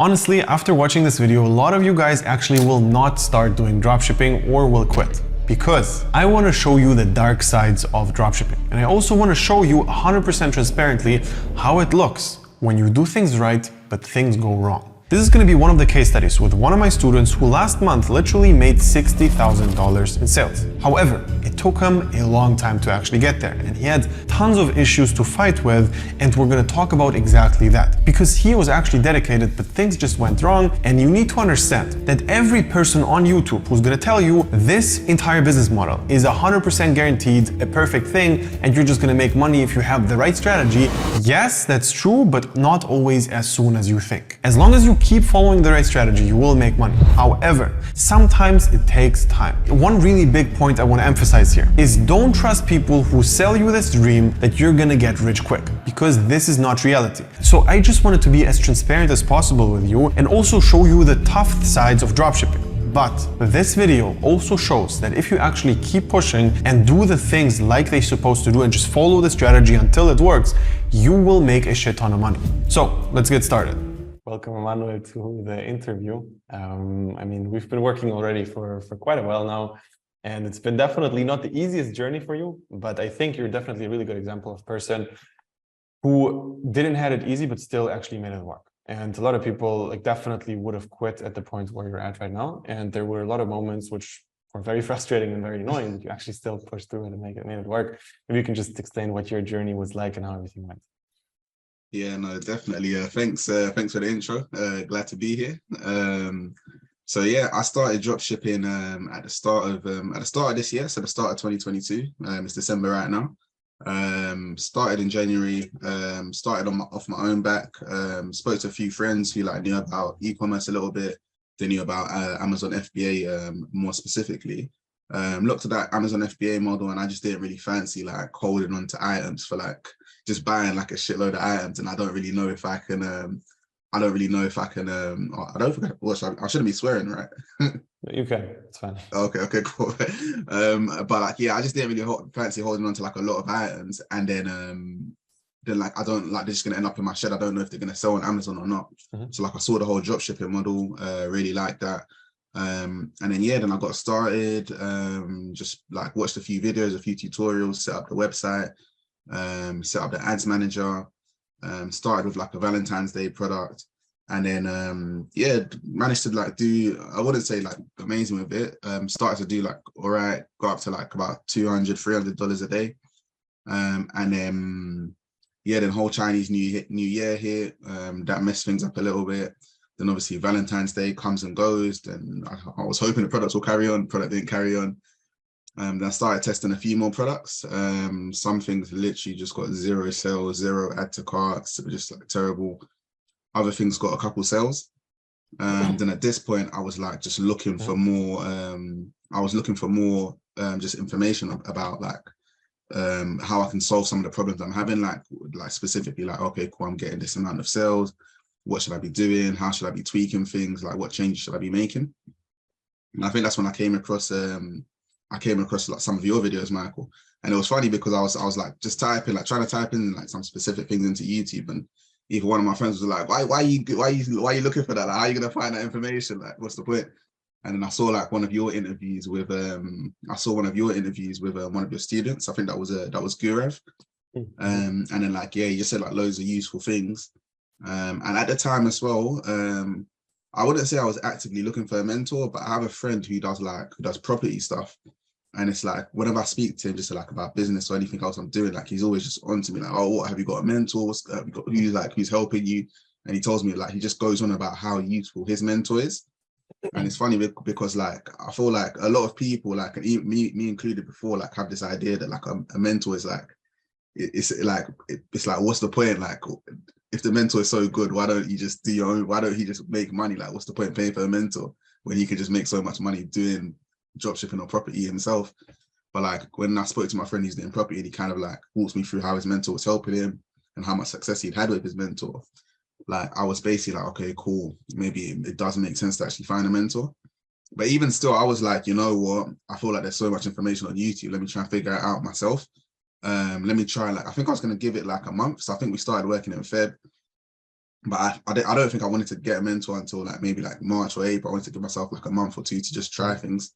Honestly, after watching this video, a lot of you guys actually will not start doing dropshipping or will quit. Because I want to show you the dark sides of dropshipping. And I also want to show you 100% transparently how it looks when you do things right, but things go wrong. This is going to be one of the case studies with one of my students who last month literally made $60,000 in sales. However, it took him a long time to actually get there, and he had tons of issues to fight with, and we're going to talk about exactly that. Because he was actually dedicated, but things just went wrong, and you need to understand that every person on YouTube who's going to tell you this entire business model is 100% guaranteed a perfect thing, and you're just going to make money if you have the right strategy, yes, that's true, but not always as soon as you think. As long as you keep following the right strategy, you will make money. However, sometimes it takes time. One really big point I want to emphasize here is don't trust people who sell you this dream that you're gonna get rich quick, because this is not reality. So I just wanted to be as transparent as possible with you and also show you the tough sides of dropshipping. But this video also shows that if you actually keep pushing and do the things like they're supposed to do and just follow the strategy until it works, you will make a shit ton of money. So let's get started. Welcome, Emmanuel, to the interview. We've been working already for quite a while now, and it's been definitely not the easiest journey for you, but I think you're definitely a really good example of person who didn't have it easy, but still actually made it work. And a lot of people definitely would have quit at the point where you're at right now. And there were a lot of moments which were very frustrating and very annoying, but you actually still pushed through it and made it work. Maybe you can just explain what your journey was like and how everything went. Yeah, no, definitely. Thanks for the intro. Glad to be here. So yeah, I started dropshipping at the start of this year, so the start of 2022. It's December right now. Started in January. Started off my own back. Spoke to a few friends who knew about e-commerce a little bit. They knew about Amazon FBA more specifically. Looked at that Amazon FBA model, and I just didn't really fancy holding on to items for just buying a shitload of items, and I don't really know if I can. I don't think I shouldn't be swearing, right? You can. It's fine. Okay, cool. But yeah, I just didn't really fancy holding on to a lot of items, and then I don't they're just gonna end up in my shed. I don't know if they're gonna sell on Amazon or not. Mm-hmm. So I saw the whole dropshipping model, really liked that. And then I got started, just watched a few videos, a few tutorials, set up the website, set up the ads manager, started with a Valentine's Day product, and then managed to do, I wouldn't say amazing with it, started to do all right, got up to about $200-$300 a day, and then whole Chinese New Year hit, that messed things up a little bit. Then obviously Valentine's Day comes and goes, and I was hoping the products will carry on. Product didn't carry on. Then I started testing a few more products. Some things literally just got 0 sales, 0 add to carts. It was just terrible. Other things got a couple sales. Then at this point, I was just looking for more. I was looking for more just information about how I can solve some of the problems I'm having. Specifically, okay, cool, I'm getting this amount of sales. What should I be doing? How should I be tweaking things? What changes should I be making? And I think that's when I came across some of your videos, Michael. And it was funny because I was just trying to type in some specific things into YouTube, and even one of my friends was like, why are you looking for that? How are you gonna find that information? What's the point? And then I saw one of your interviews with one of your students. I think that was Gurev. And then you just said loads of useful things. And at the time as well, I wouldn't say I was actively looking for a mentor, but I have a friend who does property stuff. And it's whenever I speak to him just about business or anything else I'm doing, he's always just on to me oh, what, have you got a mentor? Who's helping you? And he tells me he just goes on about how useful his mentor is. And it's funny because I feel a lot of people, me included before, have this idea that a mentor is it's what's the point? If the mentor is so good, why don't you just do your own? Why don't he just make money? What's the point paying for a mentor when he could just make so much money doing dropshipping or property himself? But when I spoke to my friend who's doing property, and he kind of walked me through how his mentor was helping him and how much success he'd had with his mentor. I was basically okay, cool. Maybe it does make sense to actually find a mentor. But even still, I was you know what? I feel there's so much information on YouTube. Let me try and figure it out myself. Let me try, I think I was going to give it a month. So I think we started working in Feb. But I don't think I wanted to get a mentor until like maybe like March or April. I wanted to give myself like a month or two to just try things.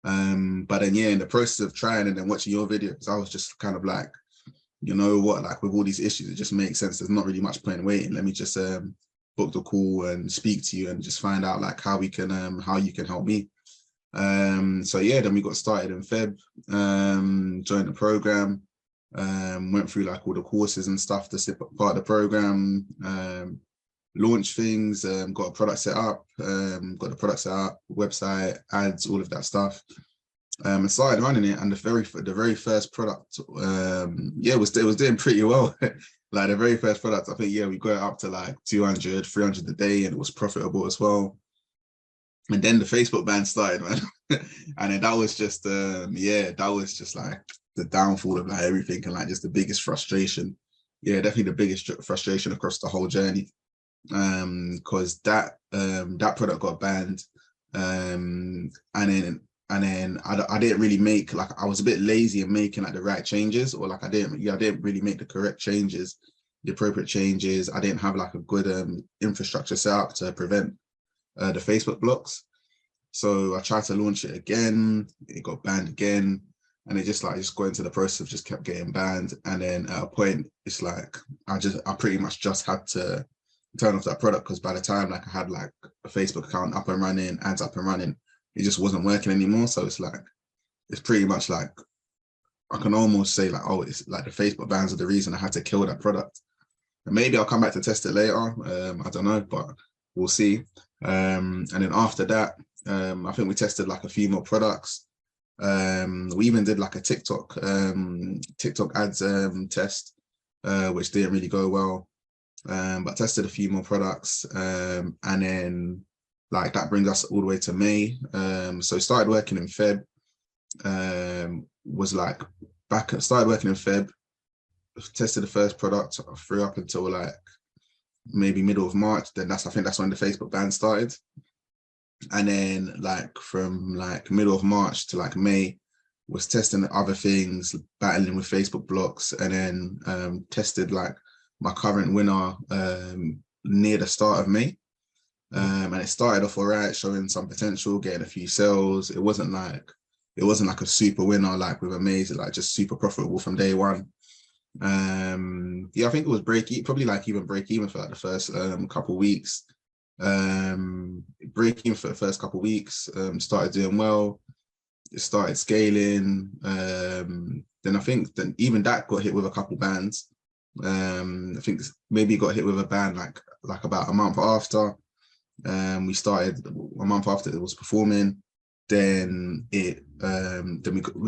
But then in the process of trying and then watching your videos, I was just kind of like, you know what, like with all these issues, it just makes sense. There's not really much point in waiting. Let me just book the call and speak to you and just find out like how you can help me. So then we got started in Feb, joined the program, went through like all the courses and stuff to sit part of the program, launched things, got a product set up, website, ads, all of that stuff. And started running it, and the very first product, it was doing pretty well. Like the very first product, I think, we got it up to like 200, 300 a day, and it was profitable as well. And then the Facebook ban started, man. And then that was just, that was just like the downfall of like everything, and like just the biggest frustration. Yeah, definitely the biggest frustration across the whole journey. Because that product got banned, and then I didn't really make, like, I was a bit lazy in making like the right changes, or like I didn't really make the correct changes, the appropriate changes. I didn't have like a good infrastructure set up to prevent the Facebook blocks. So I tried to launch it again, it got banned again, and it just got into the process of just kept getting banned. And then at a point, it's like I pretty much just had to turn off that product, because by the time like I had like a Facebook account up and running, ads up and running, it just wasn't working anymore. So it's like, it's pretty much like, I can almost say like, oh, it's like the Facebook bans are the reason I had to kill that product. And maybe I'll come back to test it later. I don't know, but we'll see. And then after that, I think we tested like a few more products. We even did like a TikTok ads test, which didn't really go well. But tested a few more products, and then like that brings us all the way to May. So started working in Feb, started working in Feb, tested the first product through up until like maybe middle of March. Then I think that's when the Facebook ban started. And then like from like middle of March to like May was testing other things, battling with Facebook blocks, and then tested like my current winner near the start of May. And it started off all right, showing some potential, getting a few sales. It wasn't like a super winner like with Amazing, like just super profitable from day one. I think it was probably like even break even for like the first couple of weeks. Break even for the first couple of weeks, started doing well. It started scaling. Then I think that even that got hit with a couple bans. I think maybe got hit with a ban like about a month after. We started a month after it was performing. Then we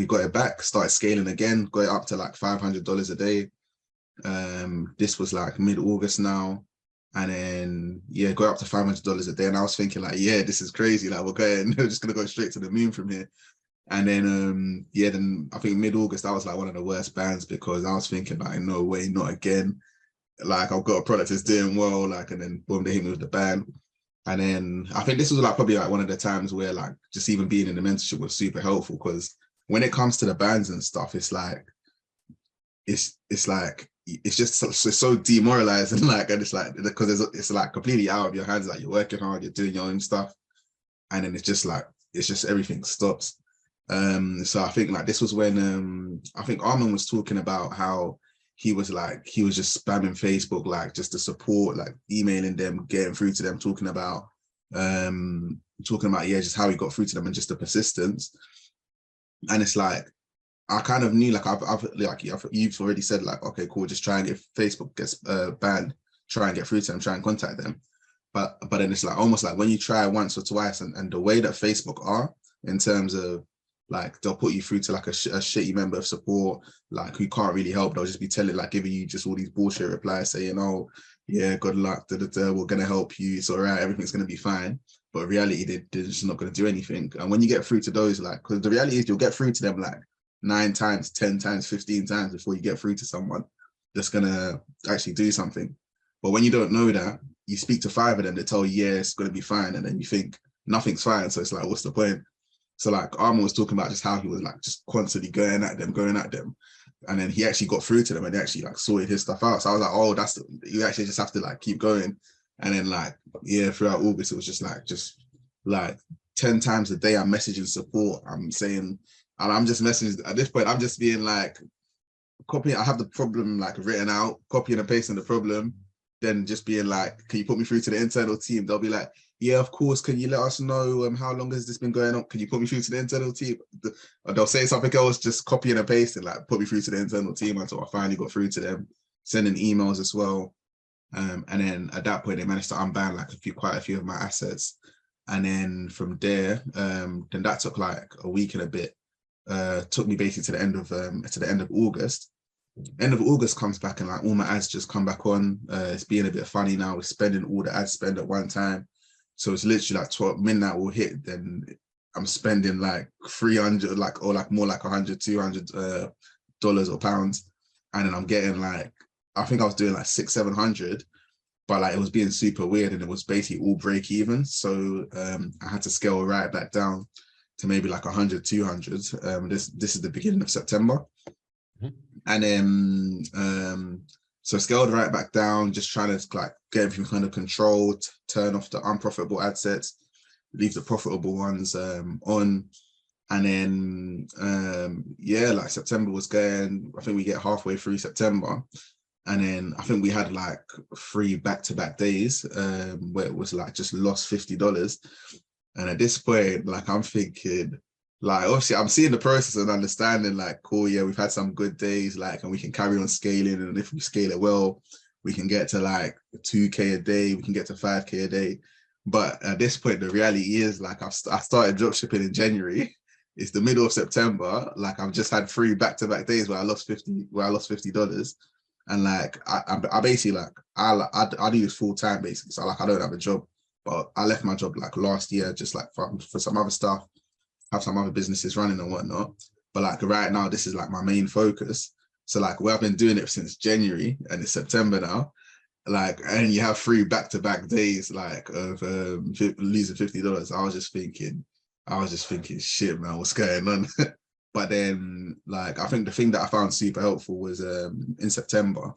got it back, started scaling again, got it up to like $500 a day. This was like mid-August now, and then got up to $500 a day. And I was thinking like, this is crazy. Like we're just gonna go straight to the moon from here. And then then I think mid-August that was like one of the worst bans, because I was thinking like, no way, not again. Like I've got a product that's doing well, like, and then boom, they hit me with the ban. And then I think this was like probably like one of the times where like just even being in the mentorship was super helpful, because when it comes to the bans and stuff, it's like it's just so demoralizing, like, and it's like, because it's like completely out of your hands. Like you're working hard, you're doing your own stuff, and then it's just everything stops. So I think like this was when I think Armin was talking about how he was just spamming Facebook, like just to support, like emailing them, getting through to them, talking about just how he got through to them and just the persistence. And it's like, I kind of knew, like you've already said, like, okay, cool, just try and if Facebook gets banned, try and get through to them, try and contact them. But then it's like almost like when you try once or twice, and the way that Facebook are in terms of like, they'll put you through to like a shitty member of support, like who can't really help. They'll just be giving you just all these bullshit replies saying, oh yeah, good luck, we're gonna help you, it's all right, everything's gonna be fine. But in reality, they're just not gonna do anything. And when you get through to those, like, because the reality is you'll get through to them like 9 times, 10 times, 15 times before you get through to someone that's gonna actually do something. But when you don't know that, you speak to 5 of them, they tell you, yeah, it's gonna be fine, and then you think nothing's fine. So it's like, what's the point? So like Armin was talking about just how he was like just constantly going at them. And then he actually got through to them and they actually like sorted his stuff out. So I was like, oh, you actually just have to like keep going. And then like, yeah, throughout August, it was just like 10 times a day I'm messaging support. I'm saying, and I'm just messaging at this point, I'm just being like, I have the problem like written out, copying and pasting the problem, then just being like, can you put me through to the internal team? They'll be like, yeah, of course. Can you let us know how long has this been going on? Can you put me through to the internal team? Or they'll say something else, just copying and pasting, like put me through to the internal team until I finally got through to them, sending emails as well. And then at that point, they managed to unban like quite a few of my assets. And then from there, then that took like a week and a bit. Took me basically to the end of August. End of August comes back and like all my ads just come back on. It's being a bit funny now. We're spending all the ad spend at one time. So it's literally like 12 midnight will hit, then I'm spending like 300, like, or like more like 100, $200 or pounds. And then I'm getting like, I think I was doing like 600-700, but like it was being super weird and it was basically all break even. So I had to scale right back down to maybe like 100, 200. This is the beginning of September. And then, so scaled right back down, just trying to like get everything under control, turn off the unprofitable ad sets, leave the profitable ones on. And then, yeah, like September was going, I think we get halfway through September. And then I think we had like 3 back-to-back days where it was like just lost $50. And at this point, like I'm thinking, like obviously I'm seeing the process and understanding like, cool, yeah, we've had some good days, like, and we can carry on scaling. And if we scale it well, we can get to like 2K a day, we can get to 5K a day. But at this point, the reality is like I started dropshipping in January. It's the middle of September. Like I've just had 3 back-to-back days where I lost $50. And like I basically like I do this full time basically. So like I don't have a job, but I left my job like last year just like for some other stuff, have some other businesses running and whatnot. But like right now, this is like my main focus. So like I've been doing it since January and it's September now. Like, and you have 3 back-to-back days like of losing $50. I was just thinking, shit, man, what's going on? But then, like, I think the thing that I found super helpful was in September,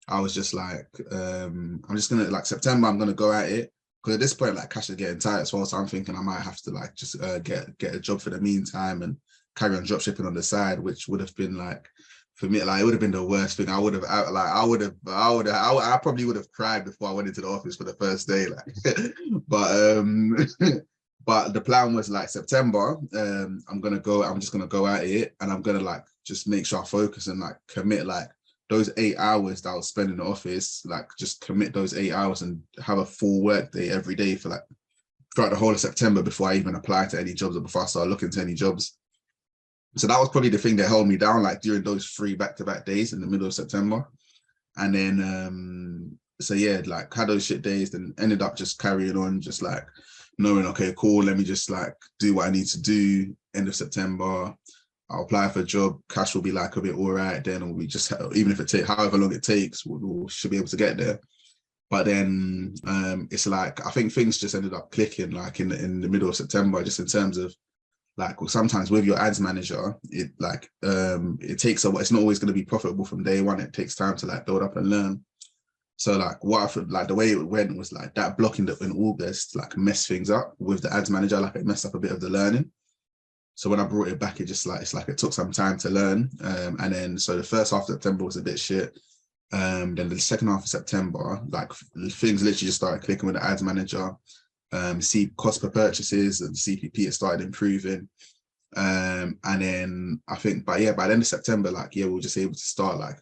I was just like, I'm just gonna like September, I'm gonna go at it. Because at this point, like cash is getting tight as well. So I'm thinking I might have to like just get a job for the meantime and carry on dropshipping on the side, which would have been like, for me, like it would have been the worst thing. I probably would have cried before I went into the office for the first day. Like, but but the plan was like September, I'm just gonna go at it and I'm gonna like just make sure I focus and like commit like those 8 hours that I was spending in the office, like just commit those 8 hours and have a full work day every day for like throughout the whole of September before I even apply to any jobs or before I start looking to any jobs. So that was probably the thing that held me down, like during those 3 back-to-back days in the middle of September. And then, so yeah, like had those shit days, then ended up just carrying on, just like knowing, okay, cool, let me just like do what I need to do. End of September, I'll apply for a job, cash will be like a bit all right, then we just, even if it takes however long it takes, we should be able to get there. But then it's like, I think things just ended up clicking like in the middle of September, just in terms of like, sometimes with your ads manager, it like, it takes a while, it's not always going to be profitable from day one. It takes time to like build up and learn. So like what I thought, like the way it went was like that blocking in August, like messed things up with the ads manager, like it messed up a bit of the learning. So when I brought it back, it just like, it's like it took some time to learn. And then, so the first half of September was a bit shit. Then the second half of September, like things literally just started clicking with the ads manager. See cost per purchases and CPP has started improving. And then I think, by the end of September, like, yeah, we were just able to start, like,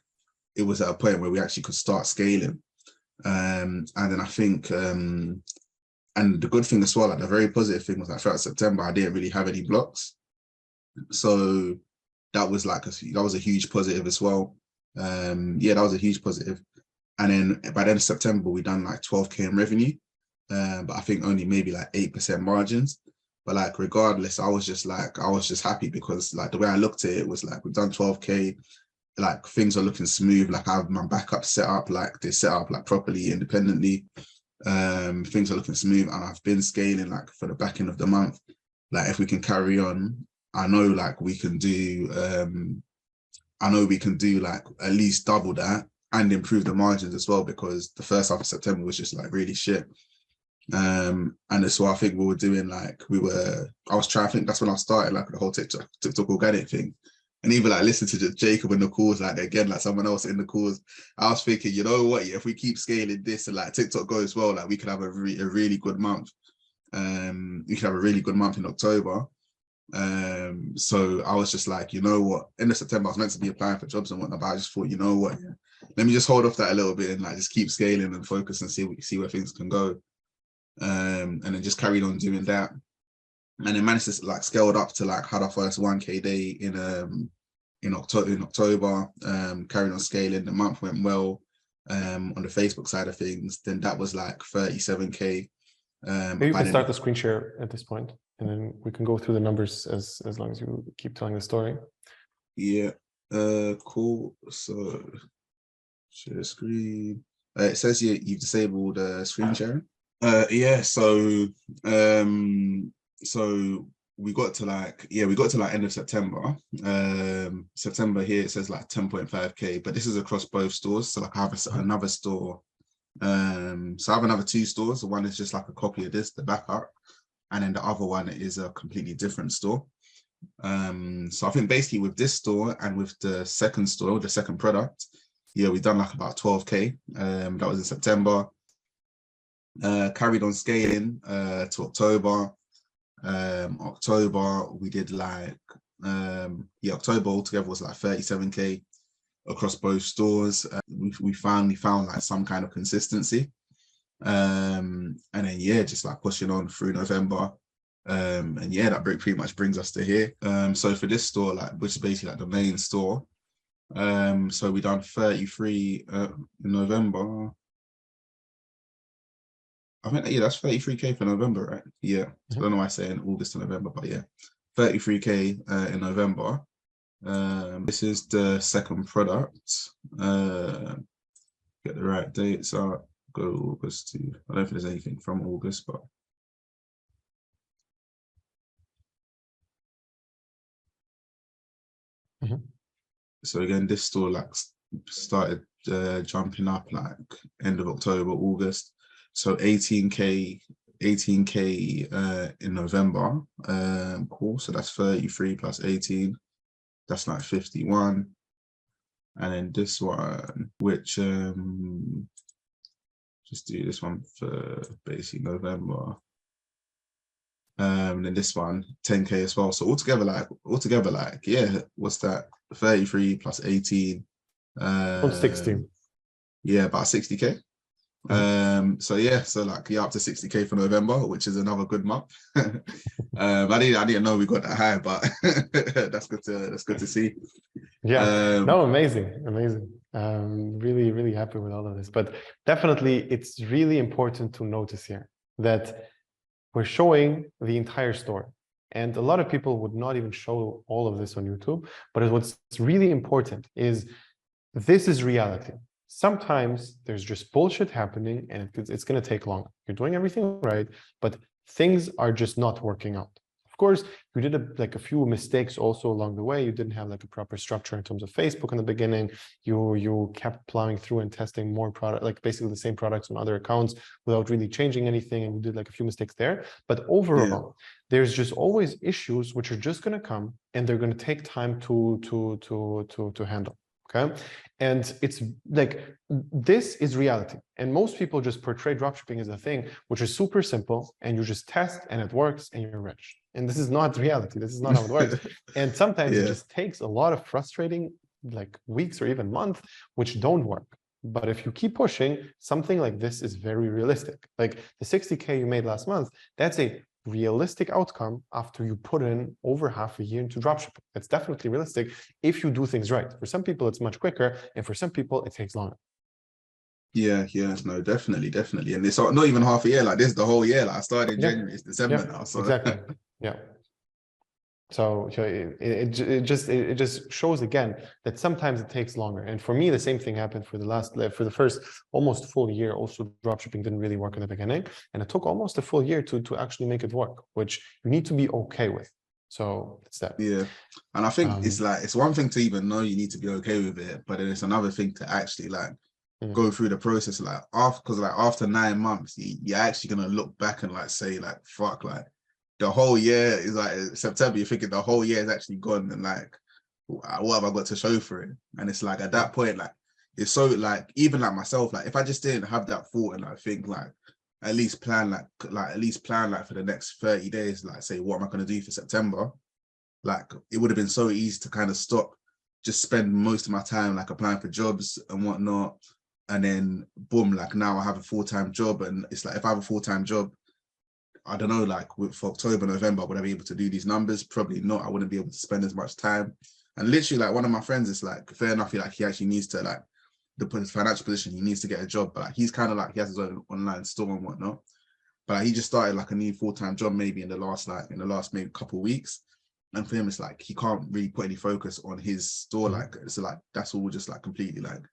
it was at a point where we actually could start scaling. And then I think, and the good thing as well, like the very positive thing was that throughout September, I didn't really have any blocks. So that was like, that was a huge positive as well. Yeah, that was a huge positive. And then by the end of September, we done like 12K in revenue. But I think only maybe like 8% margins. But like, regardless, I was just happy because like the way I looked at it was like, we've done 12K, like things are looking smooth. Like I have my backup set up, like they set up like properly, independently. Things are looking smooth and I've been scaling like for the back end of the month. Like if we can carry on, I know like we can do, I know we can do like at least double that and improve the margins as well, because the first half of September was just like really shit. And so I think we were doing like, I was trying, I think that's when I started like the whole TikTok organic thing. And even like listen to Jacob in the calls, like again, like someone else in the calls, I was thinking, you know what, if we keep scaling this and like TikTok goes well, like we could have a really good month. We could have a really good month in October. So I was just like, you know what, end of September I was meant to be applying for jobs and whatnot, but I just thought, you know what, yeah, let me just hold off that a little bit and like just keep scaling and focus and see where things can go. And then just carried on doing that, and then managed to like scaled up to like had our first 1K day in October. Carried on scaling, the month went well. On the Facebook side of things, then that was like 37K. Maybe you can start the screen share at this point, and then we can go through the numbers as long as you keep telling the story. Yeah, cool. So share screen. It says you've disabled screen sharing. Yeah, so we got to like end of September. September here it says like 10.5K, but this is across both stores. So like I have another store. So I have another 2 stores. One is just like a copy of this, the backup, and then the other one is a completely different store. So I think basically with this store and with the second store, the second product, yeah, we've done like about 12K. That was in September. Carried on scaling to October. October we did like October altogether was like 37K across both stores. We finally found like some kind of consistency, and then yeah, just like pushing on through November, and yeah, that pretty much brings us to here. So for this store, like which is basically like the main store, so we done 33 in November. I think, yeah, that's 33K for November, right? Yeah. So I don't know why I say in August to November, but yeah, 33K in November. This is the second product. Get the right dates out. Go August to, I don't think there's anything from August, but. So again, this store like started jumping up like end of October, August. So 18K in November. Cool. So that's 33 plus 18. That's like 51. And then this one, which just do this one for basically November. And then this one, 10K as well. So altogether, like, yeah, what's that? 33 plus 18. 60. Yeah, about 60K. So yeah, so like up to 60K for November, which is another good month. I didn't know we got that high, but that's good to see. Yeah, no, amazing. Really, really happy with all of this. But definitely, it's really important to notice here that we're showing the entire store. And a lot of people would not even show all of this on YouTube. But what's really important is this is reality. Sometimes there's just bullshit happening and it's going to take long. You're doing everything right, but things are just not working out. Of course, you did a few mistakes also along the way. You didn't have like a proper structure in terms of Facebook in the beginning. You kept plowing through and testing more product, like basically the same products on other accounts without really changing anything. And you did like a few mistakes there. But overall, there's just always issues which are just going to come and they're going to take time to handle. Okay. And it's like, this is reality. And most people just portray dropshipping as a thing, which is super simple and you just test and it works and you're rich. And this is not reality. This is not how it works. And sometimes it just takes a lot of frustrating like weeks or even months, which don't work. But if you keep pushing, something like this is very realistic. Like the 60K you made last month, that's a realistic outcome after you put in over half a year into dropshipping. It's definitely realistic if you do things right. For some people, it's much quicker, and for some people, it takes longer. Yeah, no, definitely. And it's not even half a year, like this is the whole year. Like I started in January, it's December now. So exactly. Yeah. So it just shows again that sometimes it takes longer. And for me, the same thing happened for the first almost full year. Also, dropshipping didn't really work in the beginning, and it took almost a full year to actually make it work, which you need to be okay with. So it's that. Yeah. And I think it's like, it's one thing to even know you need to be okay with it, but then it's another thing to actually like go through the process, like after, because like after 9 months, you're actually gonna look back and like say like, fuck, like the whole year is like September, you're thinking the whole year is actually gone, and like, what have I got to show for it? And it's like at that point, like it's so like, even like myself, like if I just didn't have that thought and I think like at least plan like for the next 30 days, like say, what am I going to do for September? Like it would have been so easy to kind of stop, just spend most of my time like applying for jobs and whatnot. And then boom, like now I have a full-time job, and it's like, if I have a full-time job, I don't know, like for October, November, would I be able to do these numbers? Probably not. I wouldn't be able to spend as much time. And literally, like one of my friends is like, fair enough, he actually needs to like, the financial position, he needs to get a job, but like, he's kind of like, he has his own online store and whatnot. But like, he just started like a new full-time job maybe in the last maybe couple of weeks. And for him, it's like he can't really put any focus on his store. Like, so like that's all just like completely like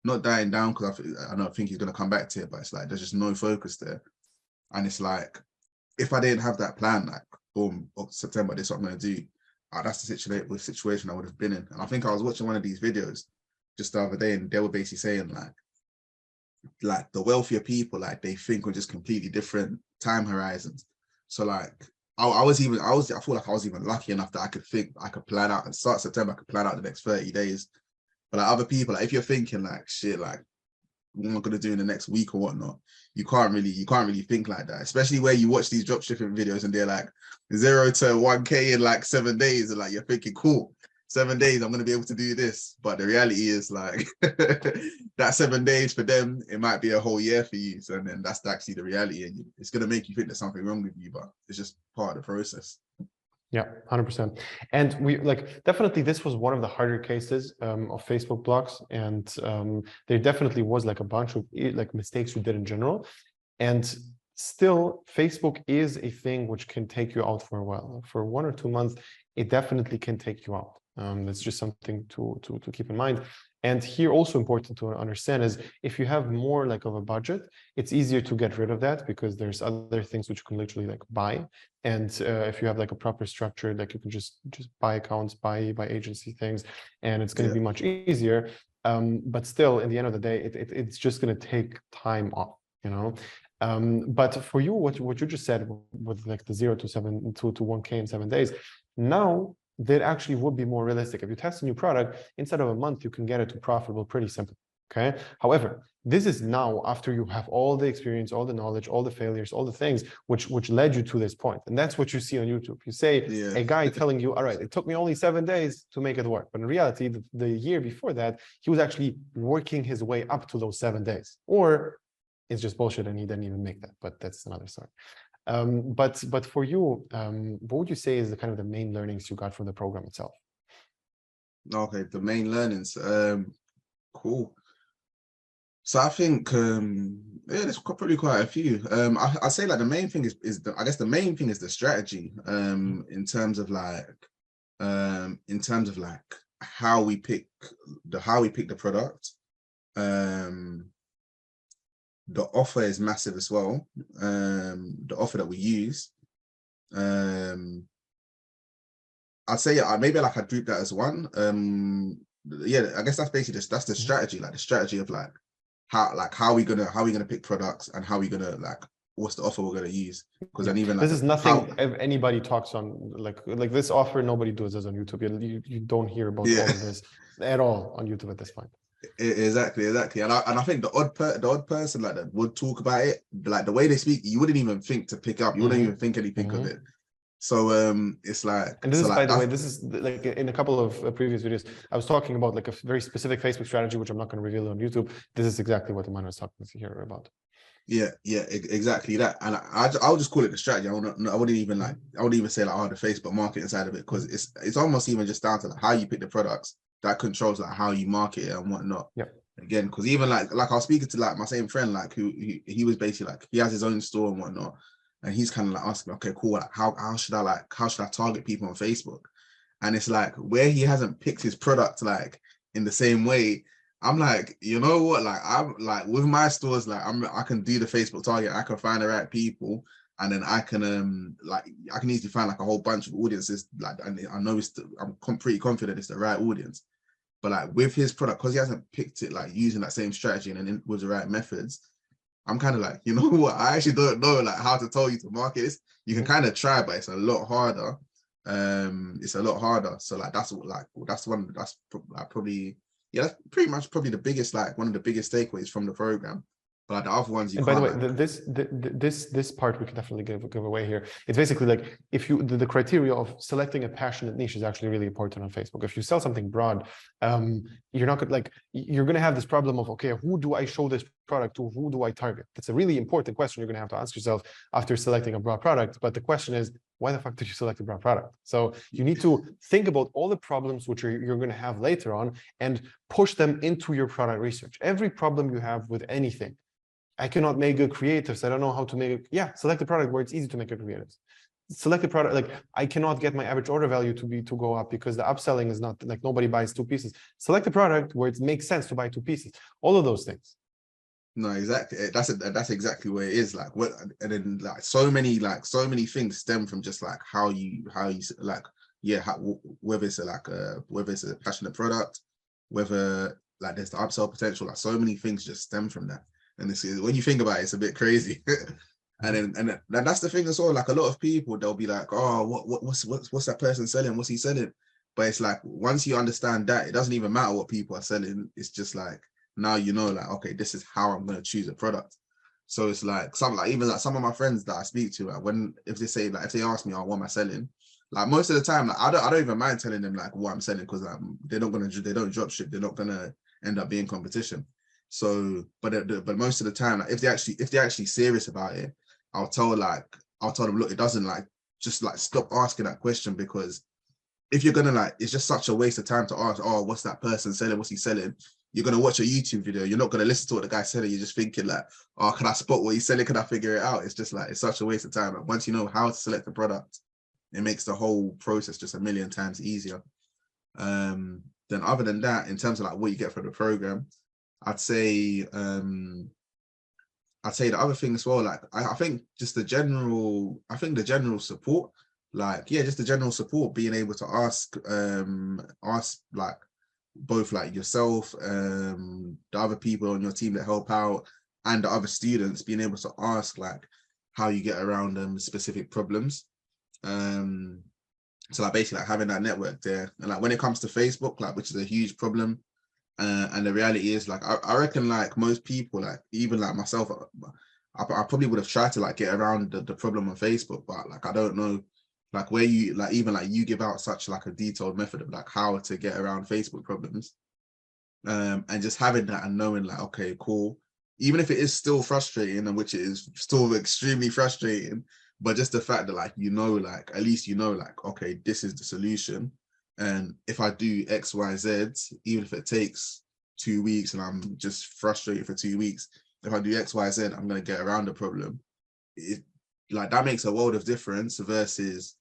not dying down, because I don't think he's gonna come back to it, but it's like there's just no focus there. And it's like, if I didn't have that plan, like boom, September, this is what I'm gonna do. That's the situation I would have been in. And I think I was watching one of these videos just the other day, and they were basically saying like the wealthier people, like they think on just completely different time horizons. So like I feel like I was even lucky enough that I could plan out and start September, I could plan out the next 30 days. But like other people, like if you're thinking like shit, like what am I gonna do in the next week or whatnot, you can't really think like that, especially where you watch these dropshipping videos and they're like 0 to 1K in like 7 days, and like you're thinking, cool, 7 days, I'm gonna be able to do this. But the reality is like that 7 days for them, it might be a whole year for you. So then that's actually the reality, and it's gonna make you think there's something wrong with you, but it's just part of the process. Yeah, 100%. And we like, definitely this was one of the harder cases of Facebook blocks. And there definitely was like a bunch of like mistakes we did in general. And still, Facebook is a thing which can take you out for a while. For 1 or 2 months, it definitely can take you out. That's just something to keep in mind. And here also important to understand is, if you have more like of a budget, it's easier to get rid of that, because there's other things which you can literally like buy. And if you have like a proper structure, like you can just buy accounts, buy agency things, and it's going to be much easier. But still, in the end of the day, it's just going to take time off, you know. But for you, what you just said with like the 0 to 1K in 7 days, now that actually would be more realistic. If you test a new product, instead of a month, you can get it to profitable pretty simple. Okay. However, this is now after you have all the experience, all the knowledge, all the failures, all the things which led you to this point. And that's what you see on YouTube. You say a guy telling you, all right, it took me only 7 days to make it work. But in reality, the year before that, he was actually working his way up to those 7 days. Or it's just bullshit and he didn't even make that. But that's another story. But for you, what would you say is the kind of the main learnings you got from the program itself? Okay, the main learnings. Cool. So I think there's probably quite a few. I say like the main thing is I guess the main thing is the strategy. In terms of like how we pick the product. The offer is massive as well. The offer that we use. I'd say maybe like I'd group that as one. Yeah, I guess that's basically that's the strategy, like the strategy of like how we gonna pick products, and how we gonna like what's the offer we're gonna use. Because then even like this is nothing anybody talks on like this offer, nobody does this on YouTube. You don't hear about all of this at all on YouTube at this point. Exactly. And I think the odd person like that would talk about it, like the way they speak, you wouldn't even think to pick up. You wouldn't even think anything of it. So it's like, and this is, by the way, this is like in a couple of previous videos, I was talking about like a very specific Facebook strategy, which I'm not going to reveal on YouTube. This is exactly what Emmanuel was talking here about. Yeah, exactly that. And I'll just call it the strategy. I wouldn't even say like the Facebook marketing side of it, because it's almost even just down to like how you pick the products that controls like how you market it and whatnot. Yeah. Again, because even like I was speaking to like my same friend, like who he was basically like, he has his own store and whatnot, and he's kind of like asking me, okay, cool, like how should I target people on Facebook? And it's like, where he hasn't picked his product like in the same way, I'm like, you know what, like I'm like with my stores, like I can do the Facebook target, I can find the right people, and then I can I can easily find like a whole bunch of audiences, like, and I know I'm pretty confident it's the right audience. But like with his product, because he hasn't picked it like using that same strategy and then with the right methods, I'm kind of like, you know what, I actually don't know like how to tell you to market this. You can kind of try, but it's a lot harder. It's a lot harder. So like that's probably, yeah, that's pretty much probably the biggest, like one of the biggest takeaways from the program. But like, the other ones you and can't. by the way, this part we can definitely give away here. It's basically like if you the criteria of selecting a passionate niche is actually really important on Facebook. If you sell something broad, you're not gonna you're gonna have this problem of, okay, who do I show this product to? Who do I target? That's a really important question you're gonna have to ask yourself after selecting a broad product. But the question is, why the fuck did you select a broad product? So you need to think about all the problems which you're going to have later on and push them into your product research. Every problem you have with anything, I cannot make good creatives. I don't know how to make it. Yeah, select a product where it's easy to make good creatives. Select a product, like I cannot get my average order value to go up because the upselling is not, like nobody buys 2 pieces. Select a product where it makes sense to buy 2 pieces. All of those things. No, exactly. That's exactly where it is. Like what, and then like so many things stem from just like how you like, yeah, whether it's whether it's a passionate product, whether like there's the upsell potential. Like so many things just stem from that. And it's, when you think about it, it's a bit crazy. And then that's the thing as well. Like a lot of people, they'll be like, oh, what's that person selling? What's he selling? But it's like once you understand that, it doesn't even matter what people are selling. It's just like, now you know, like, okay, this is how I'm going to choose a product. So it's like even like some of my friends that I speak to, like if they ask me, oh, what am I selling? Like most of the time, like I don't even mind telling them like what I'm selling, because like they don't drop ship, they're not gonna end up being competition. So, but most of the time, like if they're actually serious about it, I'll tell them, look, it doesn't like just like stop asking that question, because if you're gonna like, it's just such a waste of time to ask, oh, what's that person selling? What's he selling? You're gonna watch a YouTube video. You're not gonna listen to what the guy's selling. You're just thinking like, oh, can I spot what he's selling? Can I figure it out? It's just like, it's such a waste of time. But once you know how to select the product, it makes the whole process just a million times easier. Then other than that, in terms of like what you get from the program, I'd say the other thing as well, like I think just the general support, like, yeah, just the general support, being able to ask like both like yourself, the other people on your team that help out, and the other students, being able to ask like how you get around specific problems. So like basically like having that network there. And like when it comes to Facebook, like, which is a huge problem, and the reality is like I reckon like most people, like even like myself, I probably would have tried to like get around the problem on Facebook, but like I don't know like where you like, even like you give out such like a detailed method of like how to get around Facebook problems, and just having that and knowing like, okay, cool, even if it is still frustrating, and which it is still extremely frustrating, but just the fact that like, you know, like at least you know like, okay, this is the solution, and if I do X, Y, Z, even if it takes 2 weeks and I'm just frustrated for 2 weeks, if I do X, Y, Z, I'm going to get around the problem. It, like that makes a world of difference versus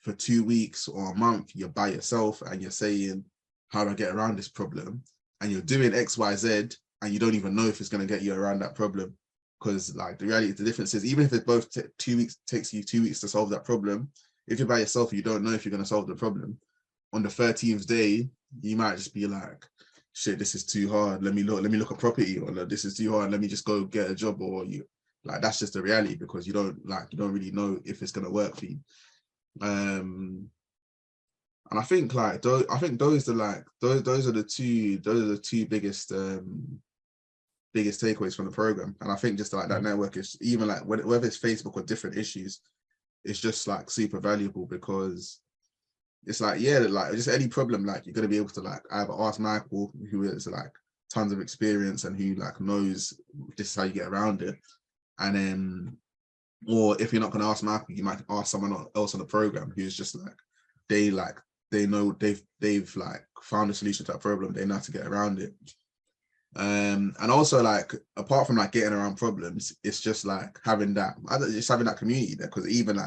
for 2 weeks or a month, you're by yourself and you're saying, how do I get around this problem? And you're doing X, Y, Z, and you don't even know if it's going to get you around that problem. Because like the reality, the difference is, even if it both 2 weeks, takes you 2 weeks to solve that problem, if you're by yourself, you don't know if you're going to solve the problem. On the 13th day, you might just be like, shit, this is too hard. Let me look at property, or like, this is too hard. Let me just go get a job, or you like, that's just the reality, because you don't really know if it's going to work for you. And I think like those are the two biggest takeaways from the program. And I think just like that network is, even like whether it's Facebook or different issues, it's just like super valuable, because it's like, yeah, like just any problem, like you're gonna be able to like either ask Michael, who has like tons of experience and who like knows this is how you get around it, and then, or if you're not gonna ask Michael, you might ask someone else on the program who's just like, they know they've like found a solution to that problem, they know how to get around it. And also like, apart from like getting around problems, it's just like having that community there, because even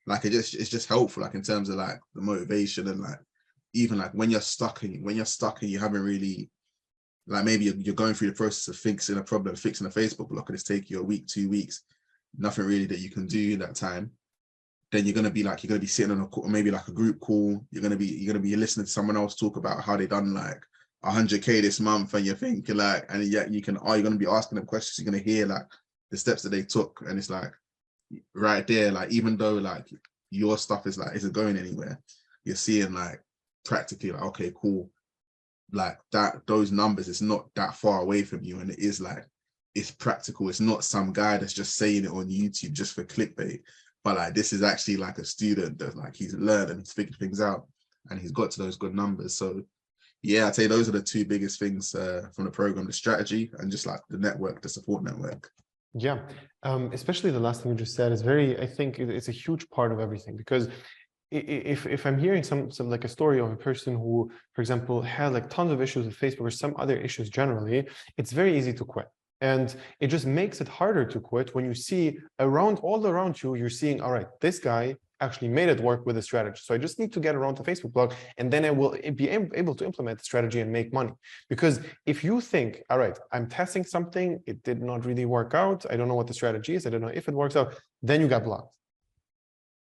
like it's just helpful, like in terms of like the motivation, and like even like when you're stuck and you haven't really, like maybe you're going through the process of fixing a problem, fixing a Facebook block, and it's taking you a week, 2 weeks, nothing really that you can do that time, then you're gonna be sitting on a call, maybe like a group call. You're gonna be listening to someone else talk about how they done like 100K this month, and you're thinking like, and yet you're gonna be asking them questions. You're gonna hear like the steps that they took, and it's like right there, like even though like your stuff is like isn't going anywhere, you're seeing like practically like, okay, cool, like those numbers, it's not that far away from you, and it is like it's practical. It's not some guy that's just saying it on YouTube just for clickbait, but like this is actually like a student that like he's learned and he's figured things out and he's got to those good numbers. So yeah, I'd say those are the two biggest things from the program: the strategy and just like the network, the support network. Yeah, especially the last thing you just said is very, I think it's a huge part of everything, because if I'm hearing some like a story of a person who, for example, had like tons of issues with Facebook or some other issues generally, it's very easy to quit. And it just makes it harder to quit when you see all around you, you're seeing, all right, this guy actually made it work with a strategy. So I just need to get around the Facebook blog, and then I will be able to implement the strategy and make money. Because if you think, all right, I'm testing something, it did not really work out, I don't know what the strategy is, I don't know if it works out, then you got blocked.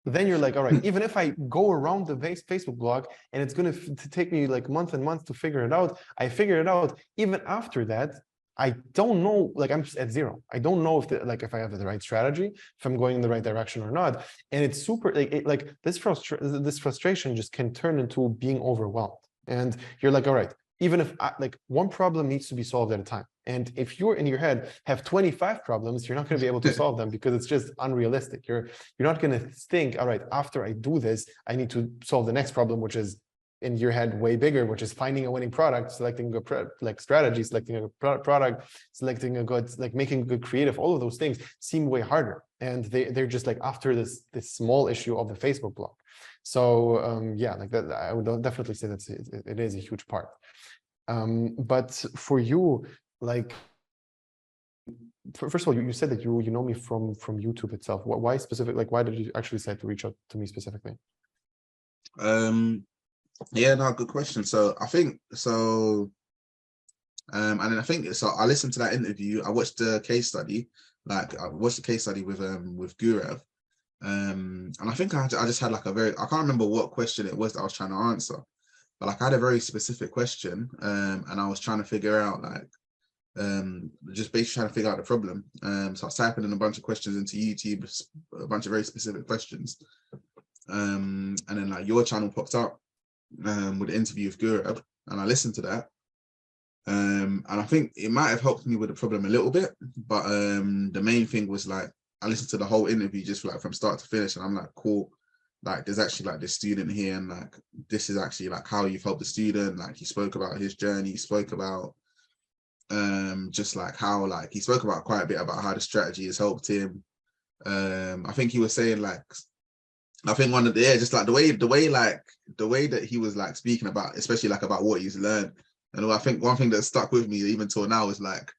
Then you're like, all right, even if I go around the Facebook blog and it's going to take me like months and months to figure it out, I figure it out. Even after that, I don't know, like I'm just at zero. I don't know if I have the right strategy, if I'm going in the right direction or not. And it's super like this frustration just can turn into being overwhelmed. And you're like, all right, even if like one problem needs to be solved at a time. And if you're in your head have 25 problems, you're not going to be able to solve them because it's just unrealistic. You're not going to think, all right, after I do this, I need to solve the next problem, which is in your head way bigger, which is finding a winning product, selecting a strategy, selecting a product, selecting a good, like making a good creative. All of those things seem way harder, and they're just like after this small issue of the Facebook blog. So yeah, like that, I would definitely say that it is a huge part. But for you, like, first of all, you said that you know me from YouTube itself. Why specific? Like, why did you actually decide to reach out to me specifically? Yeah, no, good question. So I think so. And then I think so. I listened to that interview. I watched the case study. Like I watched the case study with Gurev. And I think I just had like I can't remember what question it was that I was trying to answer, but like I had a very specific question, and I was trying to figure out like just basically trying to figure out the problem. So I was typing in a bunch of questions into YouTube, a bunch of very specific questions, and then like your channel popped up with the interview with Guru, and I listened to that, and I think it might have helped me with the problem a little bit, but the main thing was like I listened to the whole interview just like from start to finish, and I'm like, cool, like there's actually like this student here, and like this is actually like how you've helped the student. Like he spoke about his journey, he spoke about just like how like he spoke about quite a bit about how the strategy has helped him. I think he was saying like, I think one of the, yeah, just like the way that he was like speaking about, especially like about what he's learned. And I think one thing that stuck with me even till now is like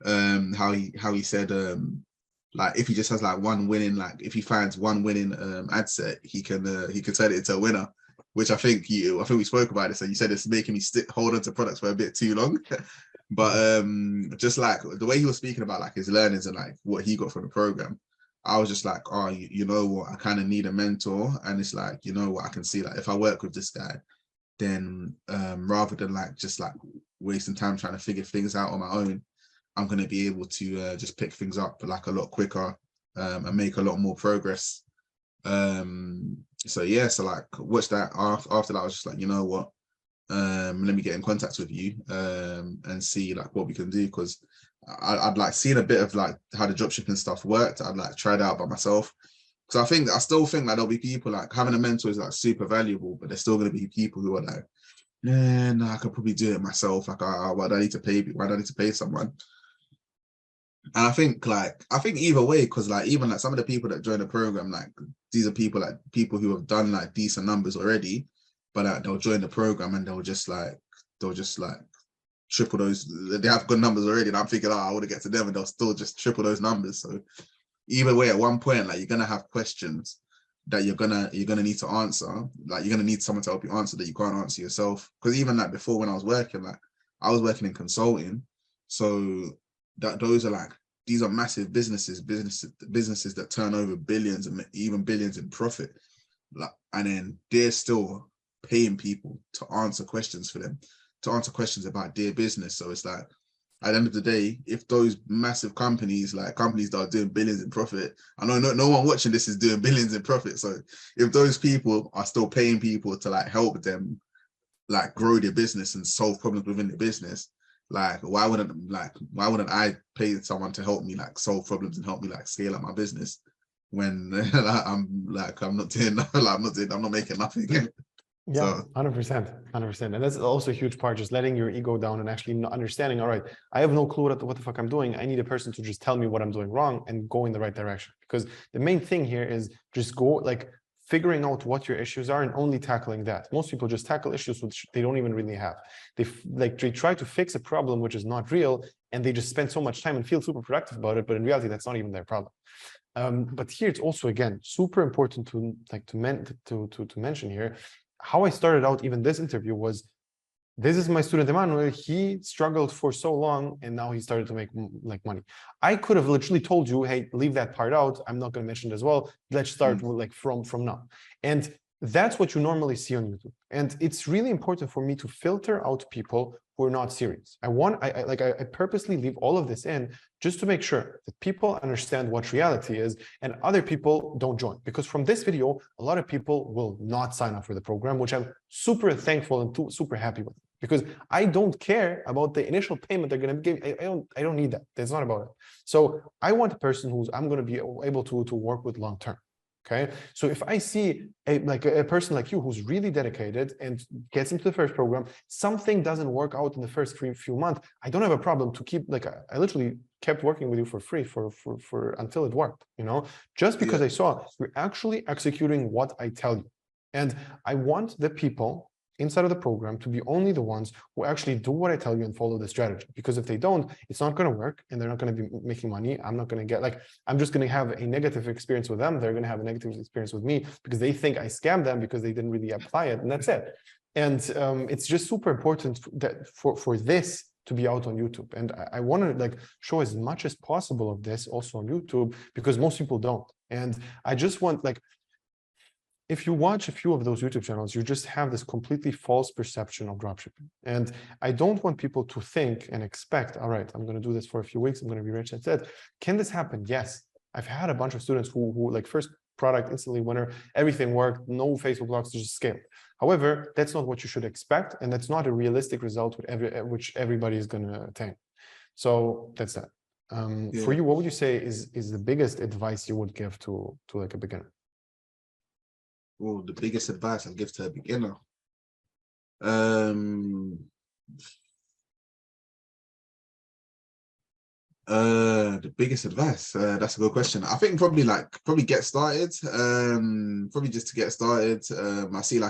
how he said like if he just has like one winning, like if he finds one winning ad set, he can turn it into a winner. Which I think we spoke about it. So you said it's making me hold on to products for a bit too long. But just like the way he was speaking about like his learnings and like what he got from the program, I was just like, oh, you know what, I kind of need a mentor. And it's like, you know what, I can see like if I work with this guy, then rather than like just like wasting time trying to figure things out on my own, I'm going to be able to just pick things up like a lot quicker and make a lot more progress. So yeah, so like watch that. After that, I was just like, you know what, let me get in contact with you and see like what we can do, because I'd like seen a bit of like how the dropshipping stuff worked. I'd like tried it out by myself, because I still think like there'll be people like having a mentor is like super valuable, but there's still going to be people who are like, yeah, no, I could probably do it myself. Like, why do I need to pay? Why do I need to pay someone? And I think either way, because like even like some of the people that join the program, like these are people who have done like decent numbers already, but they'll join the program and they'll just like triple those. They have good numbers already, and I'm thinking, oh, I want to get to them, and they'll still just triple those numbers. So either way, at one point, like you're gonna have questions that you're gonna need to answer. Like you're gonna need someone to help you answer that you can't answer yourself. Because even like before, when I was working in consulting, so that those are like these are massive businesses that turn over billions and even billions in profit. Like, and then they're still paying people to answer questions for them, to answer questions about their business. So it's like, at the end of the day, if those massive companies, like companies that are doing billions in profit, I know no one watching this is doing billions in profit. So if those people are still paying people to like help them like grow their business and solve problems within the business, like why wouldn't I pay someone to help me like solve problems and help me like scale up my business when I'm not making nothing. Yeah, So 100%, 100%. And that's also a huge part, just letting your ego down and actually understanding, all right, I have no clue what the fuck I'm doing. I need a person to just tell me what I'm doing wrong and go in the right direction. Because the main thing here is just go like figuring out what your issues are and only tackling that. Most people just tackle issues which they don't even really have. They try to fix a problem which is not real, and they just spend so much time and feel super productive about it, but in reality, that's not even their problem. But here it's also, again, super important to mention here, how I started out even this interview was, this is my student Emmanuel. He struggled for so long and now he started to make like money. I could have literally told you, hey, leave that part out. I'm not going to mention it as well. Let's start like from now. And that's what you normally see on YouTube. And it's really important for me to filter out people who are not serious. I purposely leave all of this in just to make sure that people understand what reality is and other people don't join. Because from this video, a lot of people will not sign up for the program, which I'm super thankful and super happy with. Because I don't care about the initial payment they're going to give. I don't need that. That's not about it. So I want a person who's I'm going to be able to work with long term. Okay, so if I see a person like you who's really dedicated and gets into the first program, something doesn't work out in the first few months, I don't have a problem to keep, like, I literally kept working with you for free for until it worked, you know, just because I saw you're actually executing what I tell you. And I want the people inside of the program to be only the ones who actually do what I tell you and follow the strategy. Because if they don't, it's not going to work and they're not going to be making money. I'm not going to get, like, I'm just going to have a negative experience with them. They're going to have a negative experience with me because they think I scammed them because they didn't really apply it, and that's it. And it's just super important that for this to be out on YouTube. And I want to like show as much as possible of this also on YouTube, because most people don't. And I just want, like, if you watch a few of those YouTube channels, you just have this completely false perception of dropshipping. And I don't want people to think and expect, all right, I'm going to do this for a few weeks, I'm going to be rich, that's it. Can this happen? Yes. I've had a bunch of students who like first product, instantly winner, everything worked, no Facebook blocks, just scale. However, that's not what you should expect. And that's not a realistic result which everybody is going to attain. So that's that. For you, what would you say is the biggest advice you would give to like a beginner? Well, the biggest advice I'd give to a beginner. The biggest advice, that's a good question. I think probably get started. Probably just to get started. I see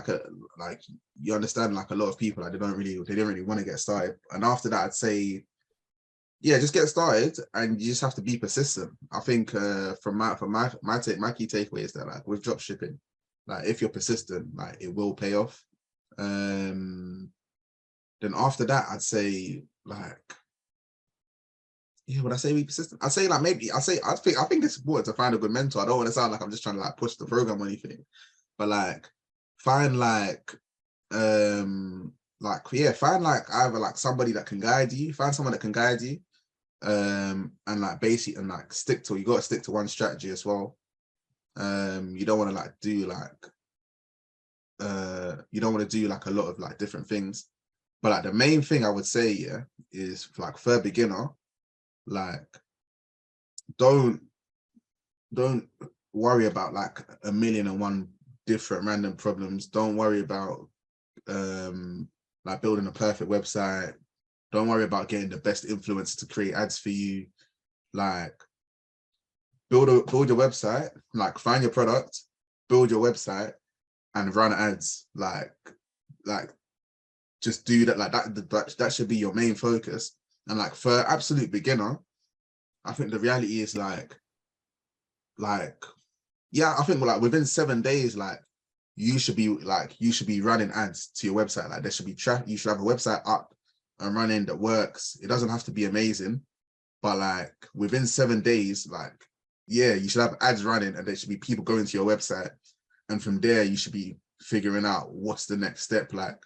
you understand, like, a lot of people, like, they don't really want to get started. And after that, I'd say, yeah, just get started, and you just have to be persistent. I think from my key takeaway is that, like, with dropshipping, like, if you're persistent, like, it will pay off. Then after that, I'd say, like, yeah, would I say be persistent? I'd say, like, I think it's important to find a good mentor. I don't want to sound like I'm just trying to, like, push the program or anything, but, like, find find either, like, somebody that can guide you, find someone that can guide you, and, like, basically, and, like, you got to stick to one strategy as well. You don't want to, like, do, like, you don't want to do, like, a lot of, like, different things. But, like, the main thing I would say, yeah, is, like, for a beginner, like, don't worry about, like, 1,000,001 different random problems. Don't worry about like, building a perfect website. Don't worry about getting the best influencer to create ads for you. Like, build your website, like, find your product, build your website, and run ads. Like just do that. Like, that should be your main focus. And, like, for absolute beginner, I think the reality is, yeah, I think, like, within 7 days, like, you should be running ads to your website. Like, there should be you should have a website up and running that works. It doesn't have to be amazing, but like within 7 days, like, yeah, you should have ads running and there should be people going to your website. And from there, you should be figuring out what's the next step. Like,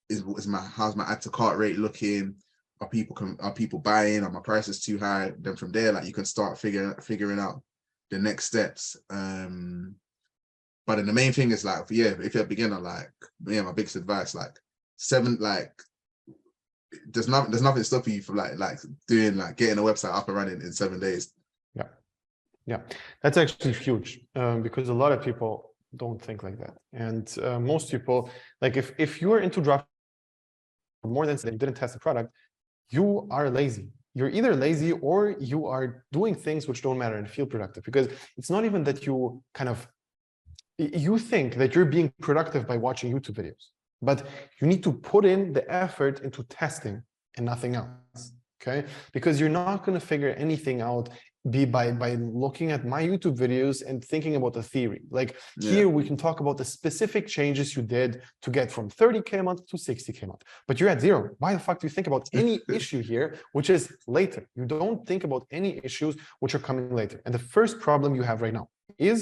how's my add to cart rate looking? Are people buying? Are my prices too high? Then from there, like, you can start figuring out the next steps. But then the main thing is like, yeah, if you're a beginner, like, yeah, my biggest advice, like, there's nothing stopping you from like doing, like, getting a website up and running in 7 days. Yeah, that's actually huge, because a lot of people don't think like that. And most people, like, if you are into drop more than you didn't test the product, you are lazy. You're either lazy or you are doing things which don't matter and feel productive, because it's not even that you you think that you're being productive by watching YouTube videos, but you need to put in the effort into testing and nothing else, okay? Because you're not going to figure anything out by looking at my YouTube videos and thinking about the theory. Like, here we can talk about the specific changes you did to get from 30K a month to 60K a month, but you're at 0. Why the fuck do you think about any issue here, which is later? You don't think about any issues which are coming later. And the first problem you have right now is,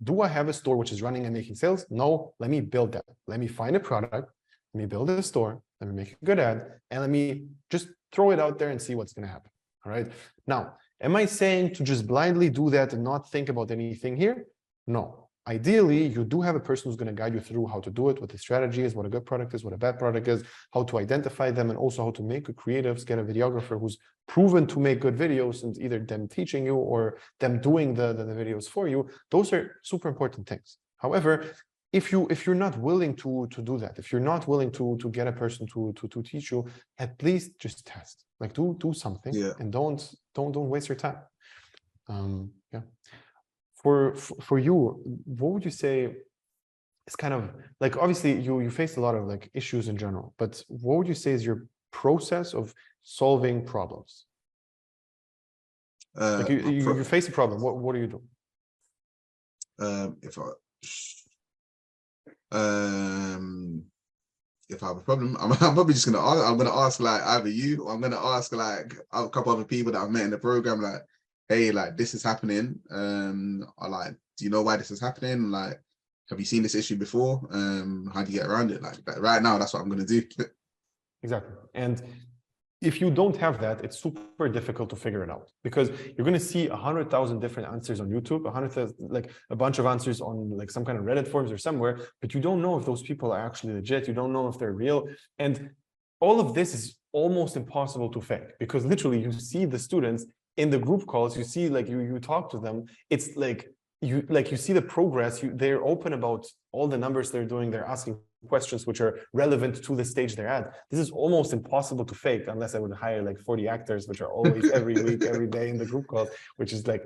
do I have a store which is running and making sales? No, let me build that. Let me find a product, let me build a store, let me make a good ad, and let me just throw it out there and see what's going to happen. All right. Now, am I saying to just blindly do that and not think about anything here? No. Ideally, you do have a person who's going to guide you through how to do it, what the strategy is, what a good product is, what a bad product is, how to identify them, and also how to make good creatives, get a videographer who's proven to make good videos, and either them teaching you or them doing the videos for you. Those are super important things. However, if you're not willing to do that, if you're not willing to get a person to teach you, at least just test. Like, do something, and don't waste your time. Yeah. For you, what would you say is kind of like, obviously you face a lot of like issues in general, but what would you say is your process of solving problems? Like, you face a problem, what do you do? If I have a problem, I'm probably just gonna ask like either you, or I'm gonna ask like a couple other people that I've met in the program, like, hey, like, this is happening. Or like, do you know why this is happening? Like, have you seen this issue before? How do you get around it? Like right now, that's what I'm gonna do. Exactly. And if you don't have that, it's super difficult to figure it out, because you're going to see 100,000 different answers on YouTube, 100,000, like a bunch of answers on like some kind of Reddit forums or somewhere, but you don't know if those people are actually legit. You don't know if they're real. And all of this is almost impossible to fake, because literally you see the students in the group calls, you see, like, you talk to them. It's like you see the progress. They're open about all the numbers they're doing. They're asking questions which are relevant to the stage they're at. This is almost impossible to fake, unless I would hire like 40 actors, which are always every week, every day in the group calls, which is like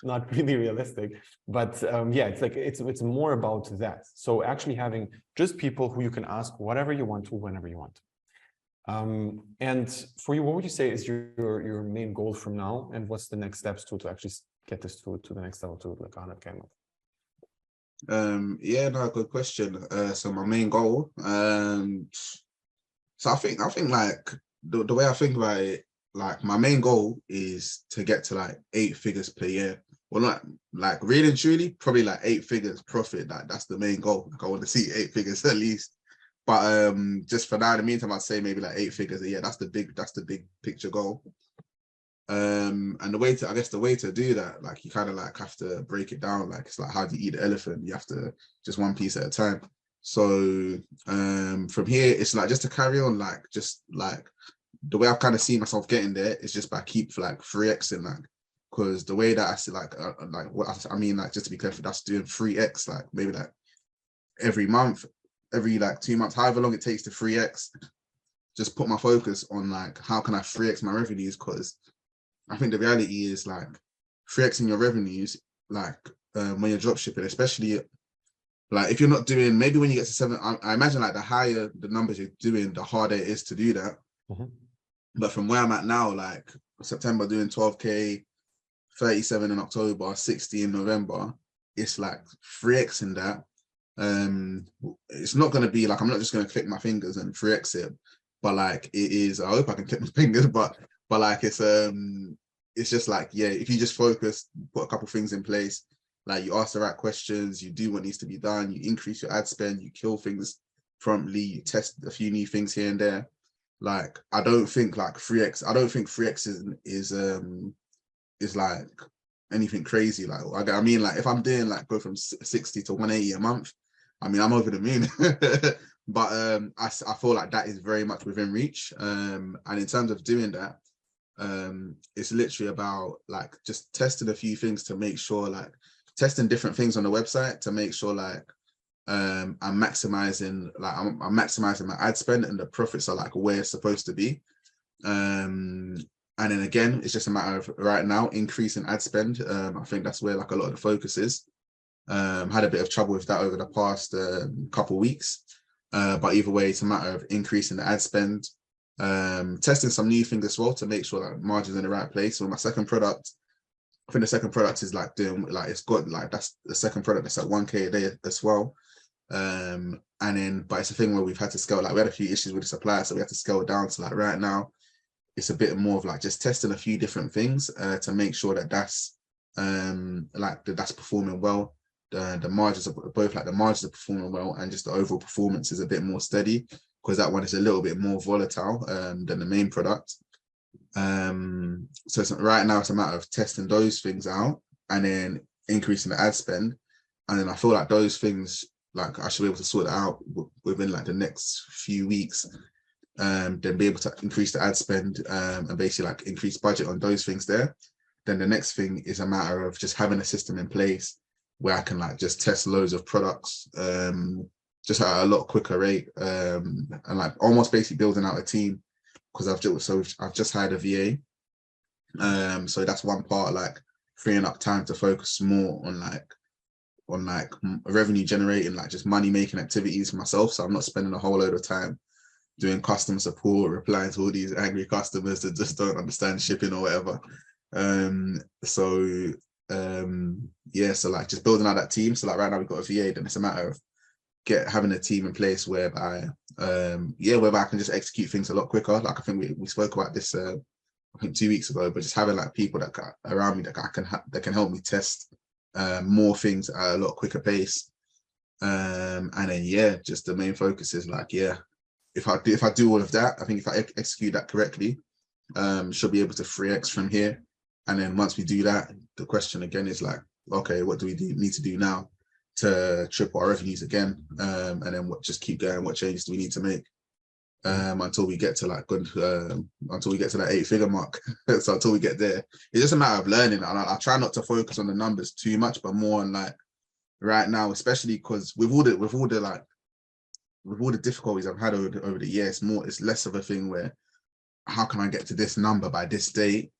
not really realistic. But yeah, it's like it's more about that. So actually having just people who you can ask whatever you want to, whenever you want. And for you, what would you say is your main goal from now, and what's the next steps to actually get this to the next level, to like 100K a month? Yeah, no, good question. So my main goal, so I think like the way I think about it, like, my main goal is to get to like 8 figures per year. Well, not like really and truly, probably like 8 figures profit. Like, that's the main goal. Like, I want to see 8 figures at least. But just for now, in the meantime, I'd say maybe like 8 figures a year. That's the big picture goal. And the way to do that, like, you kind of like have to break it down. Like, it's like, how do you eat an elephant? You have to just one piece at a time. So from here, it's like just to carry on, like, just like the way I've kind of seen myself getting there is just by keep like 3xing, like, because the way that I see like what I mean, like, just to be clear, that's doing 3x, like maybe like every month, every like 2 months, however long it takes to 3x. Just put my focus on like, how can I 3x my revenues? Because I think the reality is like 3xing your revenues, like when you're dropshipping, especially like if you're not doing, maybe when you get to 7, I imagine like the higher the numbers you're doing, the harder it is to do that. But from where I'm at now, like September doing 12K, 37 in October, 60 in November, it's like 3xing that. It's not going to be like, I'm not just going to click my fingers and 3x it, but like it is, I hope I can click my fingers, but but like it's just like, yeah, if you just focus, put a couple things in place, like you ask the right questions, you do what needs to be done, you increase your ad spend, you kill things promptly, you test a few new things here and there. Like I don't think 3x is like anything crazy. Like I mean, like if I'm doing like go from 60 to 180 a month, I mean I'm over the moon. But I feel like that is very much within reach. And in terms of doing that, it's literally about like just testing a few things to make sure, like testing different things on the website to make sure like I'm maximizing my ad spend and the profits are like where it's supposed to be. And then again, it's just a matter of right now increasing ad spend. I think that's where like a lot of the focus is. Had a bit of trouble with that over the past couple of weeks, but either way, it's a matter of increasing the ad spend, testing some new things as well to make sure that margin's in the right place. So my second product, I think the second product is like doing like it's got like that's the second product that's at 1K a day as well. And then but it's a thing where we've had to scale, like we had a few issues with the supplier, so we had to scale down to like right now it's a bit more of like just testing a few different things to make sure that that's that's performing well. The margins are both like the margins are performing well, and just the overall performance is a bit more steady because that one is a little bit more volatile than the main product. So right now it's a matter of testing those things out and then increasing the ad spend, and then I feel like those things, like I should be able to sort it out within like the next few weeks, then be able to increase the ad spend and basically like increase budget on those things there. Then the next thing is a matter of just having a system in place where I can like just test loads of products just at a lot quicker rate, and like almost basically building out a team, because I've just hired a VA. So that's one part, like freeing up time to focus more on revenue generating, like just money making activities myself. So I'm not spending a whole load of time doing customer support, replying to all these angry customers that just don't understand shipping or whatever. Yeah, so like just building out that team. So like right now we've got a VA, then it's a matter of having a team in place whereby whereby I can just execute things a lot quicker. Like I think we spoke about this I think 2 weeks ago, but just having like people that around me that can help me test more things at a lot quicker pace. And then yeah, just the main focus is like, yeah, if I do all of that, I think if I execute that correctly, should be able to 3x from here. And then once we do that, the question again is like, okay, what do we need to do now to triple our revenues again? And then just keep going. What changes do we need to make until we get to like until we get to that 8-figure mark? So until we get there, it's just a matter of learning. And I try not to focus on the numbers too much, but more on like right now, especially because with all the difficulties I've had over the years, it's less of a thing where how can I get to this number by this date?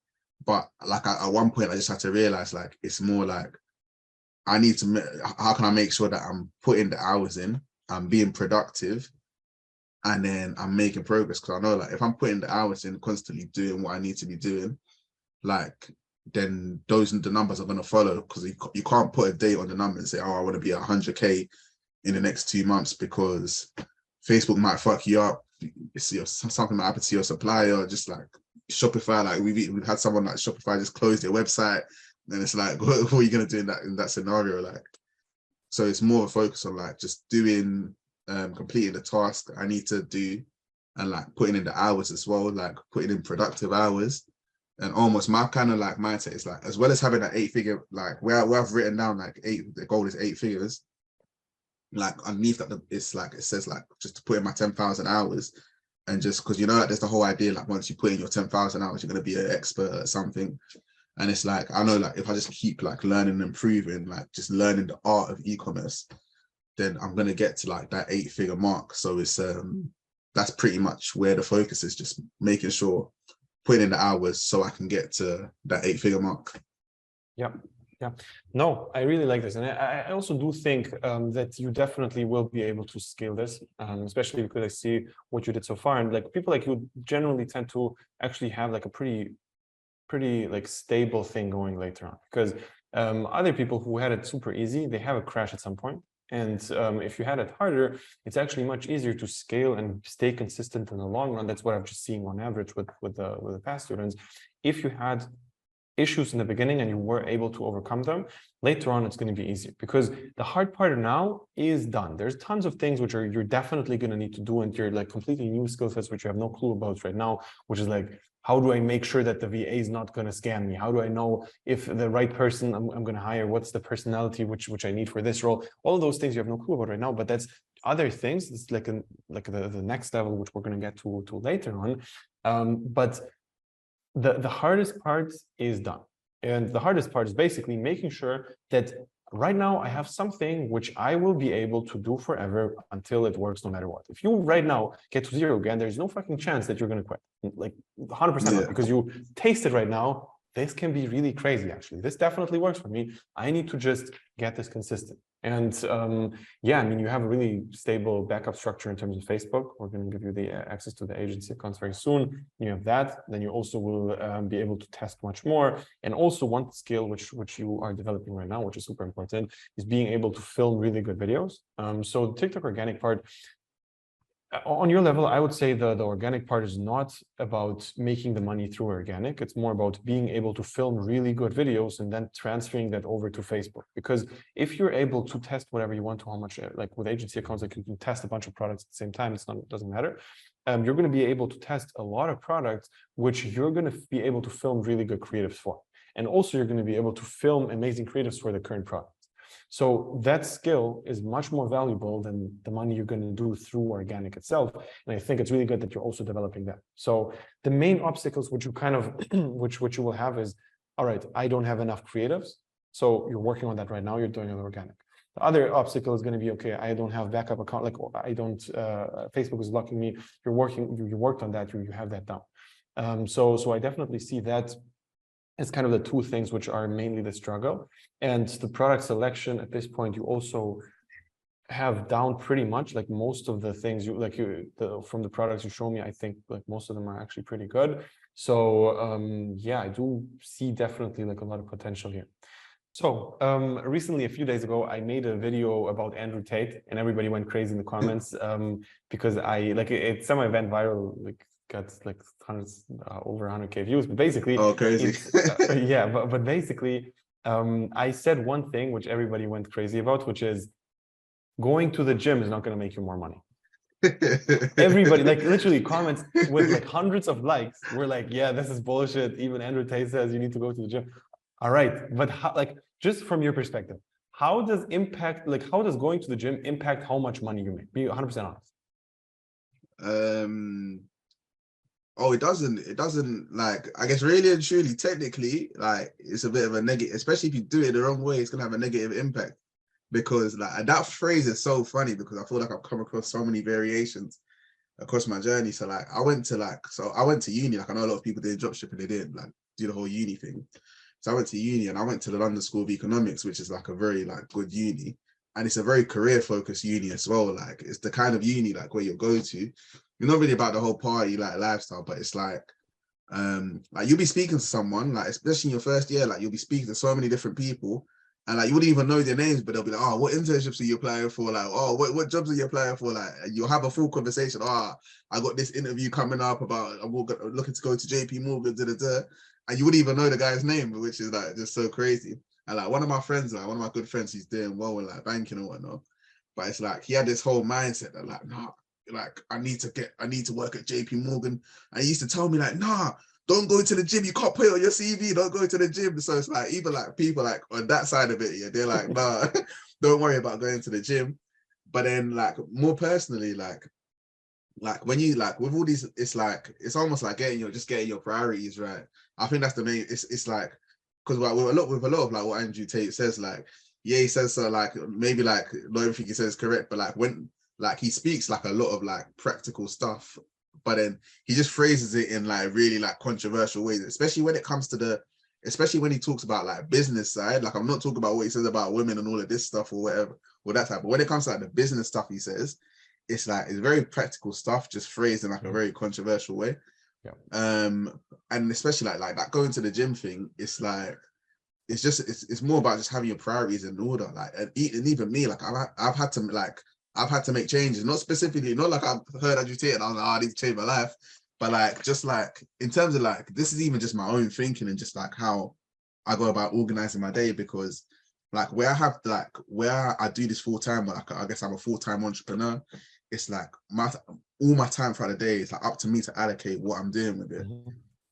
But like at one point, I just had to realize like it's more like I need to. How can I make sure that I'm putting the hours in, I'm being productive, and then I'm making progress? Because I know like if I'm putting the hours in, constantly doing what I need to be doing, like then the numbers are going to follow, because you can't put a date on the number and say, oh, I want to be 100K in the next 2 months, because Facebook might fuck you up. Something might happen to your supplier, just like Shopify. Like we've had someone like Shopify just close their website, and it's like, what are you gonna do in that scenario? Like, so it's more of a focus on like just doing, completing the task I need to do, and like putting in the hours as well, like putting in productive hours. And almost my kind of like mindset is like, as well as having that 8-figure, like where I've written down like the goal is 8 figures. Like underneath that, it's like it says like just to put in my 10,000 hours, and just because like there's the whole idea like once you put in your 10,000 hours, you're going to be an expert at something. And it's like I know like if I just keep like learning and improving, like just learning the art of e-commerce, then I'm going to get to like that 8-figure mark. So it's that's pretty much where the focus is, just making sure putting in the hours so I can get to that 8-figure mark. Yeah. Yeah, no, I really like this. And I also do think that you definitely will be able to scale this, especially because I see what you did so far. And like people like you generally tend to actually have like a pretty like stable thing going later on, because other people who had it super easy, they have a crash at some point. And if you had it harder, it's actually much easier to scale and stay consistent in the long run. That's what I've just seen on average with the past students. If you had issues in the beginning and you were able to overcome them, later on it's going to be easier, because the hard part now is done. There's tons of things which you're definitely going to need to do, and you're like completely new skill sets which you have no clue about right now, which is like, how do I make sure that the VA is not going to scam me? How do I know if the right person I'm going to hire? What's the personality which I need for this role? All of those things you have no clue about right now, but that's other things. It's like the next level, which we're going to get to later on. But the hardest part is done. And the hardest part is basically making sure that right now I have something which I will be able to do forever until it works no matter what. If you right now get to zero again, there's no fucking chance that you're going to quit. Like 100% not, because you taste it right now. This can be really crazy, actually. This definitely works for me. I need to just get this consistent. And yeah, I mean, you have a really stable backup structure in terms of Facebook. We're going to give you the access to the agency accounts very soon. You have that. Then you also will be able to test much more. And also one skill which you are developing right now, which is super important, is being able to film really good videos. So the TikTok organic part, on your level, I would say the organic part is not about making the money through organic. It's more about being able to film really good videos and then transferring that over to Facebook. Because if you're able to test whatever you want to, how much, like with agency accounts, like you can test a bunch of products at the same time, it doesn't matter. You're going to be able to test a lot of products, which you're going to be able to film really good creatives for. And also you're going to be able to film amazing creatives for the current product. So that skill is much more valuable than the money you're going to do through organic itself. And I think it's really good that you're also developing that. So the main obstacles which you kind of, which you will have is, all right, I don't have enough creatives. So you're working on that right now. You're doing it organic. The other obstacle is going to be, okay, I don't have backup account. Like I don't, Facebook is blocking me. You worked on that. You have that down. So I definitely see that. It's kind of the two things which are mainly the struggle. And the product selection at this point, you also have down pretty much, like most of the things from the products you show me, I think like most of them are actually pretty good. So yeah, I do see definitely like a lot of potential here. So recently, a few days ago, I made a video about Andrew Tate, and everybody went crazy in the comments because it somehow went viral, like got like hundreds, over 100K views. But basically, crazy. yeah, but basically, I said one thing which everybody went crazy about, which is going to the gym is not going to make you more money. Everybody, like literally comments with like hundreds of likes were like, yeah, this is bullshit. Even Andrew Tate says you need to go to the gym. All right, but how, like, just from your perspective, how does going to the gym impact how much money you make? Be 100% honest. Oh, it doesn't, like, I guess really and truly, technically, like, it's a bit of a negative, especially if you do it the wrong way, it's gonna have a negative impact. Because like that phrase is so funny, because I feel like I've come across so many variations across my journey. So like I went to uni, like I know a lot of people did dropshipping, they did like do the whole uni thing. So I went to uni, and I went to the London School of Economics, which is like a very like good uni, and it's a very career focused uni as well. Like it's the kind of uni like where you'll go to, you're not really about the whole party like lifestyle, but it's like you'll be speaking to someone, like especially in your first year, like you'll be speaking to so many different people, and like you wouldn't even know their names, but they'll be like, oh, what internships are you applying for? Like, oh, what jobs are you applying for? Like, you'll have a full conversation. Oh, I got this interview coming up about, I'm looking to go to JP Morgan, and you wouldn't even know the guy's name, which is like just so crazy. And like one of my my good friends, he's doing well with like banking and whatnot, but it's like he had this whole mindset that like, nah, like I need to work at JP Morgan. And he used to tell me like, nah, don't go to the gym. You can't put it on your CV. Don't go to the gym. So it's like, even like people like on that side of it, yeah, they're like, nah, don't worry about going to the gym. But then like more personally, like when you like with all these, it's like, it's almost like getting your priorities right. I think that's the main, it's like, because like, with a lot of like what Andrew Tate says, like, yeah, he says so like, maybe like not everything he says is correct, but like when, like he speaks like a lot of like practical stuff, but then he just phrases it in like really like controversial ways, especially when it comes to especially when he talks about like business side. Like I'm not talking about what he says about women and all of this stuff or whatever, or that type, but when it comes to like the business stuff he says, it's very practical stuff, just phrased in like a very controversial way. Yeah. And especially like that going to the gym thing, it's like, it's more about just having your priorities in order. Like, and even me, like I've had to make changes, not specifically, not like I've heard agitate and I was like, oh, I need to change my life, but like just like in terms of like this is even just my own thinking and just like how I go about organizing my day, because like where I do this full time, like I guess I'm a full-time entrepreneur. It's like all my time throughout the day is like up to me to allocate what I'm doing with it.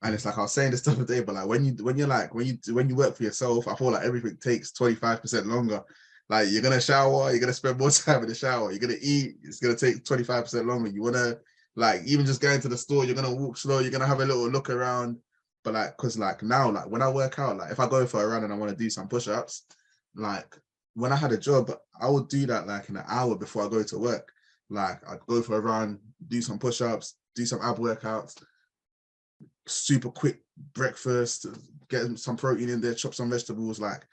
And it's like I was saying this the other day, but like when you work for yourself, I feel like everything takes 25% longer. Like you're gonna shower, you're gonna spend more time in the shower, you're gonna eat, it's gonna take 25% longer. You wanna like even just going to the store, you're gonna walk slow, you're gonna have a little look around. But like, cause like now, like when I work out, like if I go for a run and I want to do some push-ups, like when I had a job, I would do that like in an hour before I go to work. Like I'd go for a run, do some push-ups, do some ab workouts, super quick breakfast, get some protein in there, chop some vegetables, like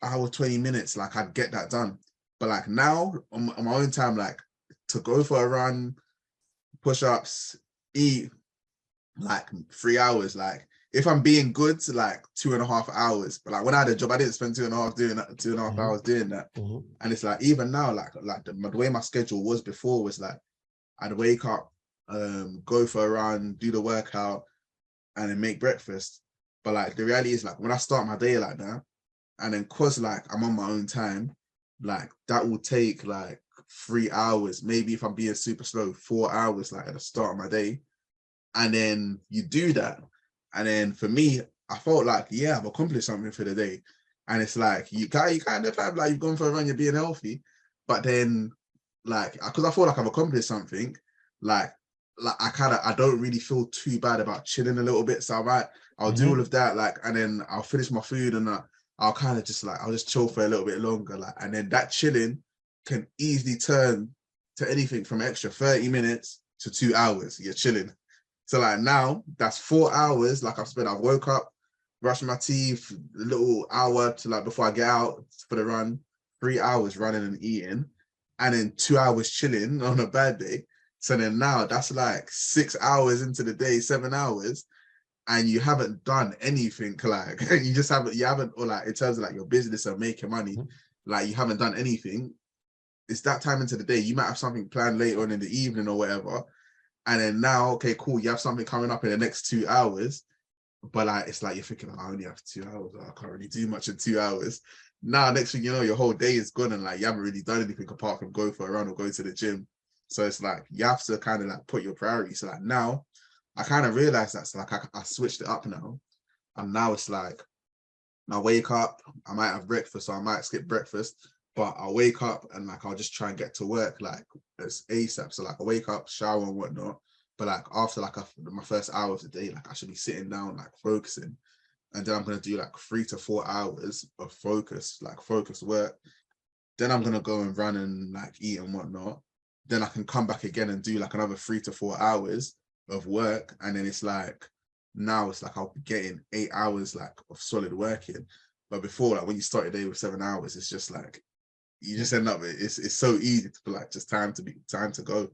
hour, 20 minutes, like I'd get that done. But like now on my own time, like to go for a run, push-ups, eat, like 3 hours. Like if I'm being good, to like 2.5 hours. But like when I had a job, I didn't spend 2.5 hours doing that. And it's like even now, like the way my schedule was before was like I'd wake up, go for a run, do the workout, and then make breakfast. But like the reality is like when I start my day like that, and then cause like I'm on my own time, like that will take like 3 hours, maybe if I'm being super slow, 4 hours, like at the start of my day. And then you do that. And then for me, I felt like, yeah, I've accomplished something for the day. And it's like, you kind of have like, you've gone for a run, you're being healthy. But then like, because I feel like I've accomplished something, like I don't really feel too bad about chilling a little bit. So I'll do all of that, like, and then I'll finish my food and I'll kind of just like, I'll just chill for a little bit longer. Like, and then that chilling can easily turn to anything from extra 30 minutes to 2 hours. You're chilling. So like now that's 4 hours. Like I've woke up, brushed my teeth, a little hour to like before I get out for the run, 3 hours running and eating, and then 2 hours chilling on a bad day. So then now that's like 6 hours into the day, 7 hours, and you haven't done anything. Like you haven't, or like in terms of like your business or making money, like you haven't done anything. It's that time into the day. You might have something planned later on in the evening or whatever. And then now, okay, cool, you have something coming up in the next 2 hours. But like it's like you're thinking, oh, I only have 2 hours. I can't really do much in 2 hours. Now, next thing you know, your whole day is gone and like you haven't really done anything apart from go for a run or go to the gym. So it's like you have to kind of like put your priorities. So like now, I kind of realized that. So like I switched it up now. And now it's like I wake up, I might have breakfast, or I might skip breakfast, but I'll wake up and like I'll just try and get to work like as ASAP. So like I wake up, shower and whatnot. But like after like my first hour of the day, like I should be sitting down, like focusing. And then I'm gonna do like 3 to 4 hours of focus work. Then I'm gonna go and run and like eat and whatnot. Then I can come back again and do like another 3 to 4 hours of work. And then it's like now it's like I'll be getting 8 hours like of solid working. But before, like when you start your day with 7 hours, it's just like you just end up, it's so easy to like just time to go.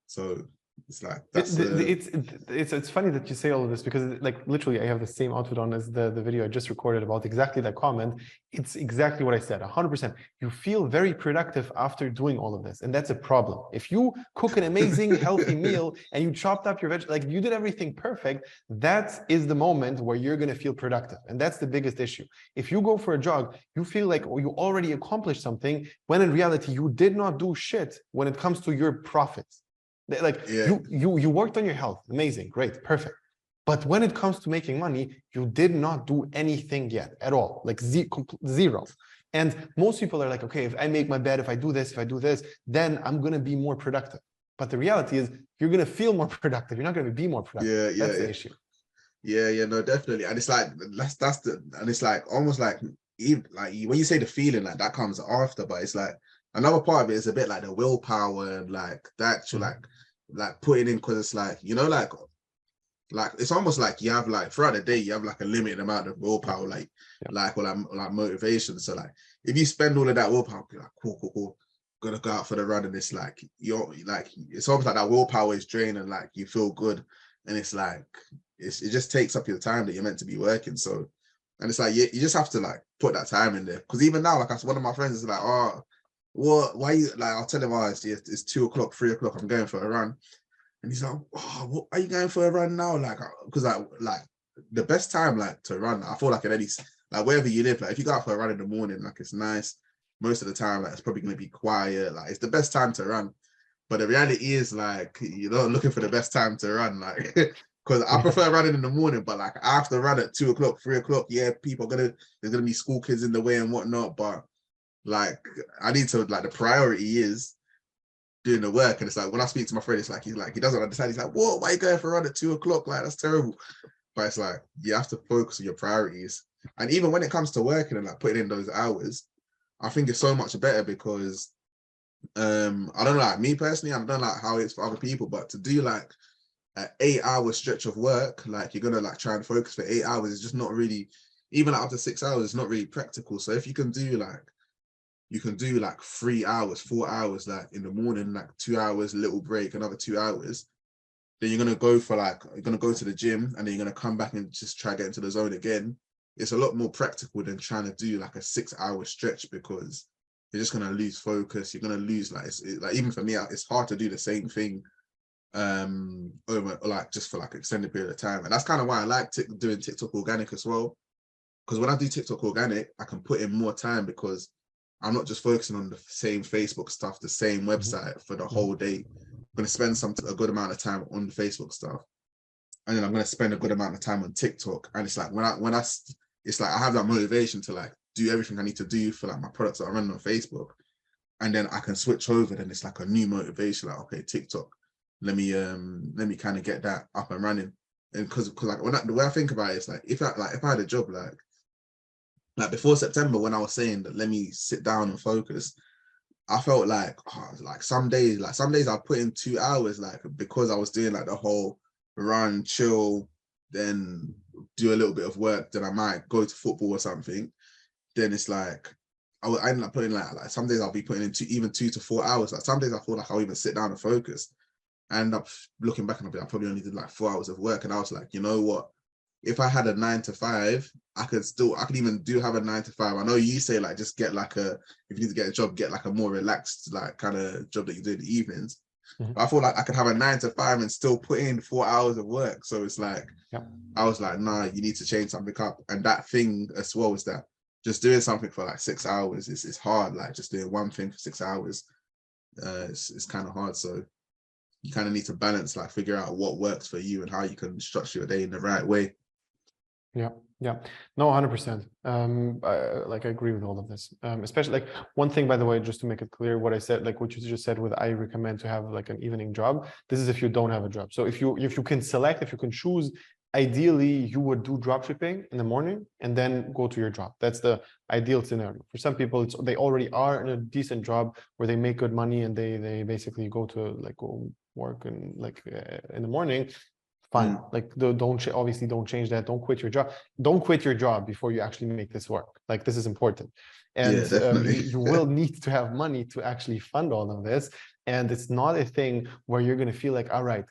So it's like it's funny that you say all of this, because like literally I have the same outfit on as the video I just recorded about exactly that comment. It's exactly what I said, 100%. You feel very productive after doing all of this, and that's a problem. If you cook an amazing healthy meal and you chopped up your veg, like you did everything perfect, that is the moment where you're going to feel productive, and that's the biggest issue. If you go for a jog, you feel like you already accomplished something, when in reality you did not do shit when it comes to your profits. Like you worked on your health, amazing, great, perfect. But when it comes to making money, you did not do anything yet at all, like zero. And most people are like, okay, if I make my bed, if I do this, then I'm going to be more productive. But the reality is you're going to feel more productive. You're not going to be more productive. That's the issue. Yeah, no, definitely. And it's like, and it's like, almost like, even like when you say the feeling, like that comes after, but it's like, another part of it is a bit like the willpower and like that actual like putting in, because it's like, you know, like it's almost like you have like throughout the day you have like a limited amount of willpower, or like motivation. So like if you spend all of that willpower, you're like cool, gonna go out for the run, and it's like you're like, it's almost like that willpower is drained and like you feel good, and it's like it just takes up your time that you're meant to be working. So And it's like you just have to like put that time in there. Because even now, like one of my friends is like, oh, what? Why you like? I'll tell him, oh, it's 2 o'clock, 3 o'clock. I'm going for a run, and he's like, oh, what are you going for a run now? Like, because like the best time like to run, I feel like at any like wherever you live, like if you go out for a run in the morning, like it's nice. Most of the time, like it's probably going to be quiet. Like it's the best time to run. But the reality is, like, you're not looking for the best time to run, like, because I prefer running in the morning, but like I have to run at 2 o'clock, 3 o'clock. Yeah, there's gonna be school kids in the way and whatnot, but like I need to, like, the priority is doing the work. And it's like when I speak to my friend, it's like he doesn't understand. He's like, what? Why are you going for a run at 2 o'clock? Like, that's terrible. But it's like you have to focus on your priorities. And even when it comes to working and like putting in those hours, I think it's so much better because I don't know, like me personally, I don't know like how it's for other people, but to do like an 8-hour stretch of work, like you're gonna like try and focus for 8 hours, is just not really, even like up to 6 hours, it's not really practical. So if you can do like 3 hours, 4 hours, like in the morning, like 2 hours, little break, another 2 hours, then you're gonna go to the gym and then you're gonna come back and just try to get into the zone again. It's a lot more practical than trying to do like a 6-hour stretch, because you're just gonna lose focus. You're gonna lose like even for me, it's hard to do the same thing over like just for like an extended period of time. And that's kind of why I like doing TikTok organic as well, because when I do TikTok organic, I can put in more time because I'm not just focusing on the same Facebook stuff, the same website for the whole day. I'm going to spend a good amount of time on the Facebook stuff, and then I'm going to spend a good amount of time on TikTok. And it's like it's like I have that motivation to like do everything I need to do for like my products that I run on Facebook, and then I can switch over. Then it's like a new motivation. Like, okay, TikTok, let me kind of get that up and running. And because like the way I think about it is like if I had a job like before September, when I was saying that let me sit down and focus, I felt like some days I'll put in 2 hours, like because I was doing like the whole run, chill, then do a little bit of work, then I might go to football or something. Then it's like I end up putting like some days I'll be putting in even 2 to 4 hours. Like some days I feel like I'll even sit down and focus. I end up looking back and I probably only did like 4 hours of work. And I was like, you know what? If I had a 9 to 5, I could even have a 9 to 5. I know you say like just get like if you need to get a job, get like a more relaxed like kind of job that you do in the evenings. But I feel like I could have a 9 to 5 and still put in 4 hours of work. So it's like, I was like, nah, you need to change something up. And that thing as well is that just doing something for like 6 hours is hard. Like just doing one thing for 6 hours, it's kind of hard. So you kind of need to balance, like figure out what works for you and how you can structure your day in the right way. Yeah, no, 100%. I agree with all of this. Especially like one thing, by the way, just to make it clear, what I said, like what you just said with I recommend to have like an evening job. This is if you don't have a job. So if you can choose, ideally you would do drop shipping in the morning and then go to your job. That's the ideal scenario. For some people, they already are in a decent job where they make good money and they basically go work and in the morning. Fine. Like obviously don't change that. Don't quit your job. Don't quit your job before you actually make this work. Like this is important. And you will need to have money to actually fund all of this. And it's not a thing where you're going to feel like, all right,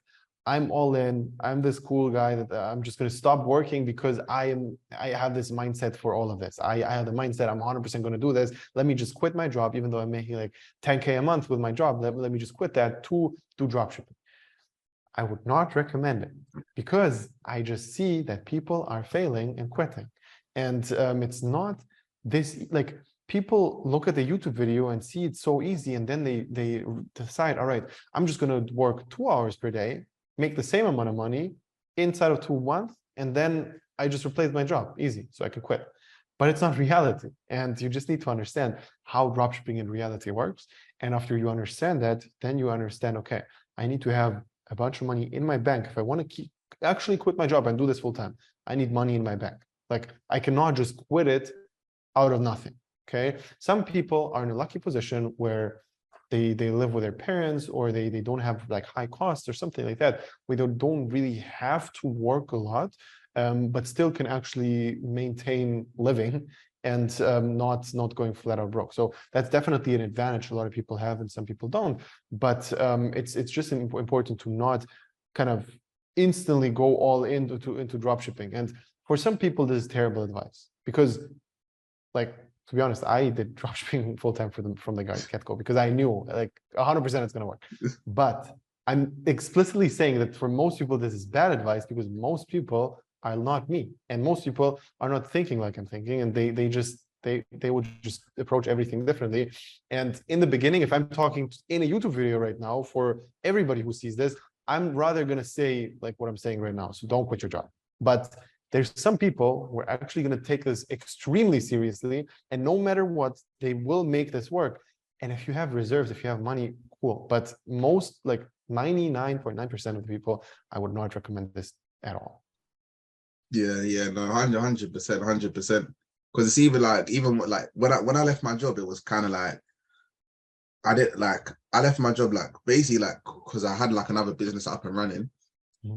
I'm all in. I'm this cool guy that I'm just going to stop working because I have this mindset for all of this. I have the mindset I'm 100% going to do this. Let me just quit my job, even though I'm making like 10K a month with my job. Let me just quit that to do dropshipping. I would not recommend it because I just see that people are failing and quitting. And it's not this, like people look at the YouTube video and see it's so easy. And then they decide, all right, I'm just going to work 2 hours per day, make the same amount of money inside of 2 months. And then I just replace my job, easy, so I can quit. But it's not reality. And you just need to understand how dropshipping in reality works. And after you understand that, then you understand, okay, I need to have a bunch of money in my bank. If I want to actually quit my job and do this full time, I need money in my bank. Like I cannot just quit it out of nothing. Okay. Some people are in a lucky position where they live with their parents, or they don't have like high costs or something like that, where they don't really have to work a lot, but still can actually maintain living and not going flat out broke. So that's definitely an advantage a lot of people have and some people don't. But it's just important to not kind of instantly go all into dropshipping. And for some people, this is terrible advice, because, like, to be honest, I did dropshipping full time from the get-go because I knew like 100% it's going to work. But I'm explicitly saying that for most people, this is bad advice because most people are not me, and most people are not thinking like I'm thinking, and they would just approach everything differently. And in the beginning, if I'm talking in a YouTube video right now for everybody who sees this, I'm rather going to say like what I'm saying right now. So don't quit your job. But there's some people who are actually going to take this extremely seriously, and no matter what, they will make this work. And if you have reserves, if you have money, cool. But most, like 99.9% of the people, I would not recommend this at all. Yeah, no, 100%, 100%. Because it's even like when I left my job, it was kind of like I left my job like basically like because I had like another business up and running.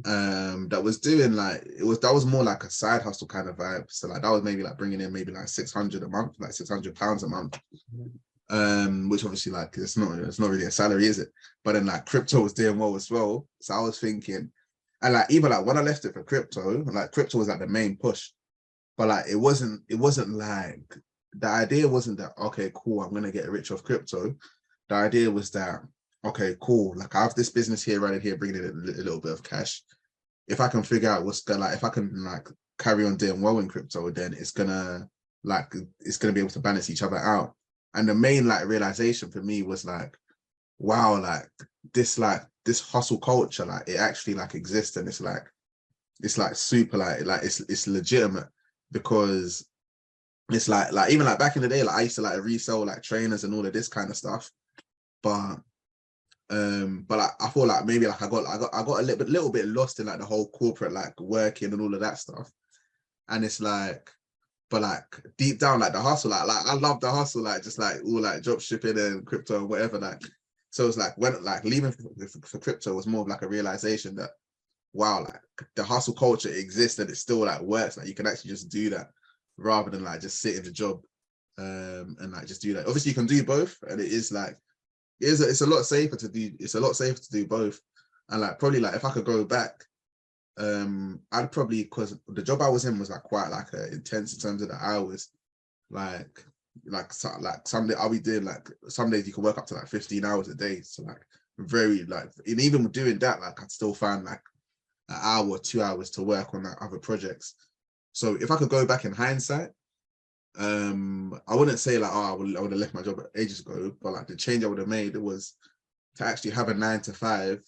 That was doing like that was more like a side hustle kind of vibe. So like that was maybe like bringing in maybe like 600 a month, like £600 a month. Which obviously like it's not really a salary, is it? But then like crypto was doing well as well. So I was thinking, and like even like when I left it for crypto, like crypto was like the main push. But like it wasn't like the idea wasn't that okay, cool, I'm gonna get rich off crypto. The idea was that okay, cool, like I have this business here, right here, bringing in a little bit of cash. If I can figure out what's gonna, like, if I can like carry on doing well in crypto, then it's gonna be able to balance each other out. And the main like realization for me was like, wow, like this hustle culture, like it actually like exists, and it's like super like it's legitimate, because it's like even like back in the day, like I used to like resell like trainers and all of this kind of stuff, but like, I feel like maybe like I got a little bit lost in like the whole corporate like working and all of that stuff. And it's like, but like deep down, like the hustle, like I love the hustle, like just like all like drop shipping and crypto and whatever. Like, so it's like when like leaving for crypto was more of like a realization that wow, like the hustle culture exists and it still like works. Like you can actually just do that rather than like just sit in the job and like just do that. Obviously you can do both, and it is like it's a lot safer to do both. And like probably like if I could go back, I'd probably, because the job I was in was like quite like intense in terms of the hours. Like someday I'll be doing like some days you can work up to like 15 hours a day. So like very like, and even doing that, like I'd still find like an hour or 2 hours to work on like other projects. So if I could go back in hindsight, I wouldn't say like, oh, I would have left my job ages ago, but like the change I would have made was to actually have a 9 to 5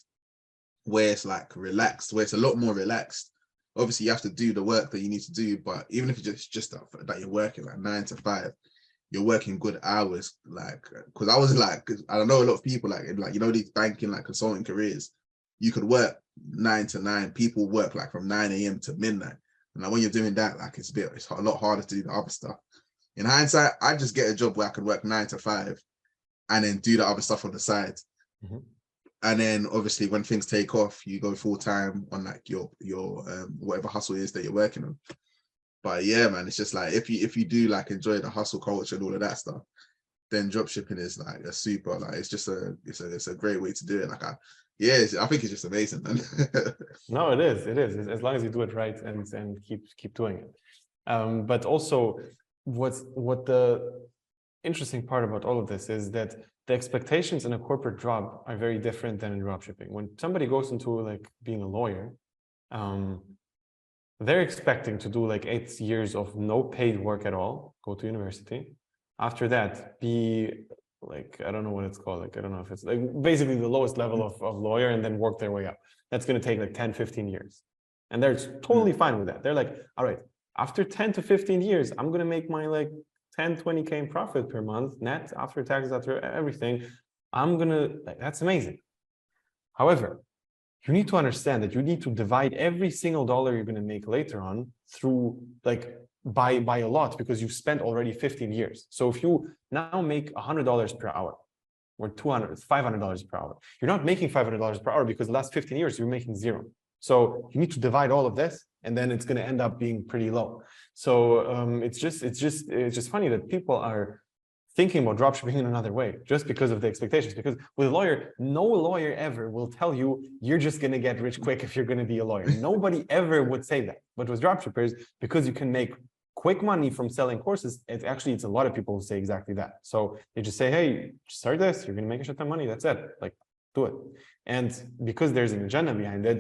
where it's like relaxed, where it's a lot more relaxed. Obviously you have to do the work that you need to do, but even if it's just that you're working like 9 to 5, you're working good hours. Like, because I was like, I don't know a lot of people like you know these banking like consulting careers, you could work 9 to 9. People work like from 9 a.m. to midnight. And like when you're doing that, like it's a lot harder to do the other stuff. In hindsight, I just get a job where I could work 9 to 5 and then do the other stuff on the side. And then obviously when things take off, you go full time on like your whatever hustle is that you're working on. But yeah, man, it's just like if you do like enjoy the hustle culture and all of that stuff, then dropshipping is like a super, like it's a great way to do it. Like I think it's just amazing, man. No, it is. As long as you do it right and keep doing it. But also what the interesting part about all of this is that the expectations in a corporate job are very different than in dropshipping. When somebody goes into like being a lawyer, they're expecting to do like 8 years of no paid work at all, go to university. After that, be like, I don't know what it's called. Like, I don't know if it's like basically the lowest level of lawyer, and then work their way up. That's going to take like 10, 15 years. And they're totally fine with that. They're like, all right, after 10 to 15 years, I'm going to make my like 10, 20K in profit per month, net, after taxes, after everything. That's amazing. However, you need to understand that you need to divide every single dollar you're going to make later on through like by a lot, because you've spent already 15 years. So if you now make $100 per hour or $500 per hour, you're not making $500 per hour because the last 15 years you're making zero. So you need to divide all of this, and then it's going to end up being pretty low. So it's just funny that people are thinking about dropshipping in another way just because of the expectations. Because with a lawyer, no lawyer ever will tell you you're just going to get rich quick if you're going to be a lawyer. Nobody ever would say that. But with dropshippers, because you can make quick money from selling courses, it's a lot of people who say exactly that. So they just say, hey, start this, you're going to make a shit ton of money. That's it. Like, do it. And because there's an agenda behind it,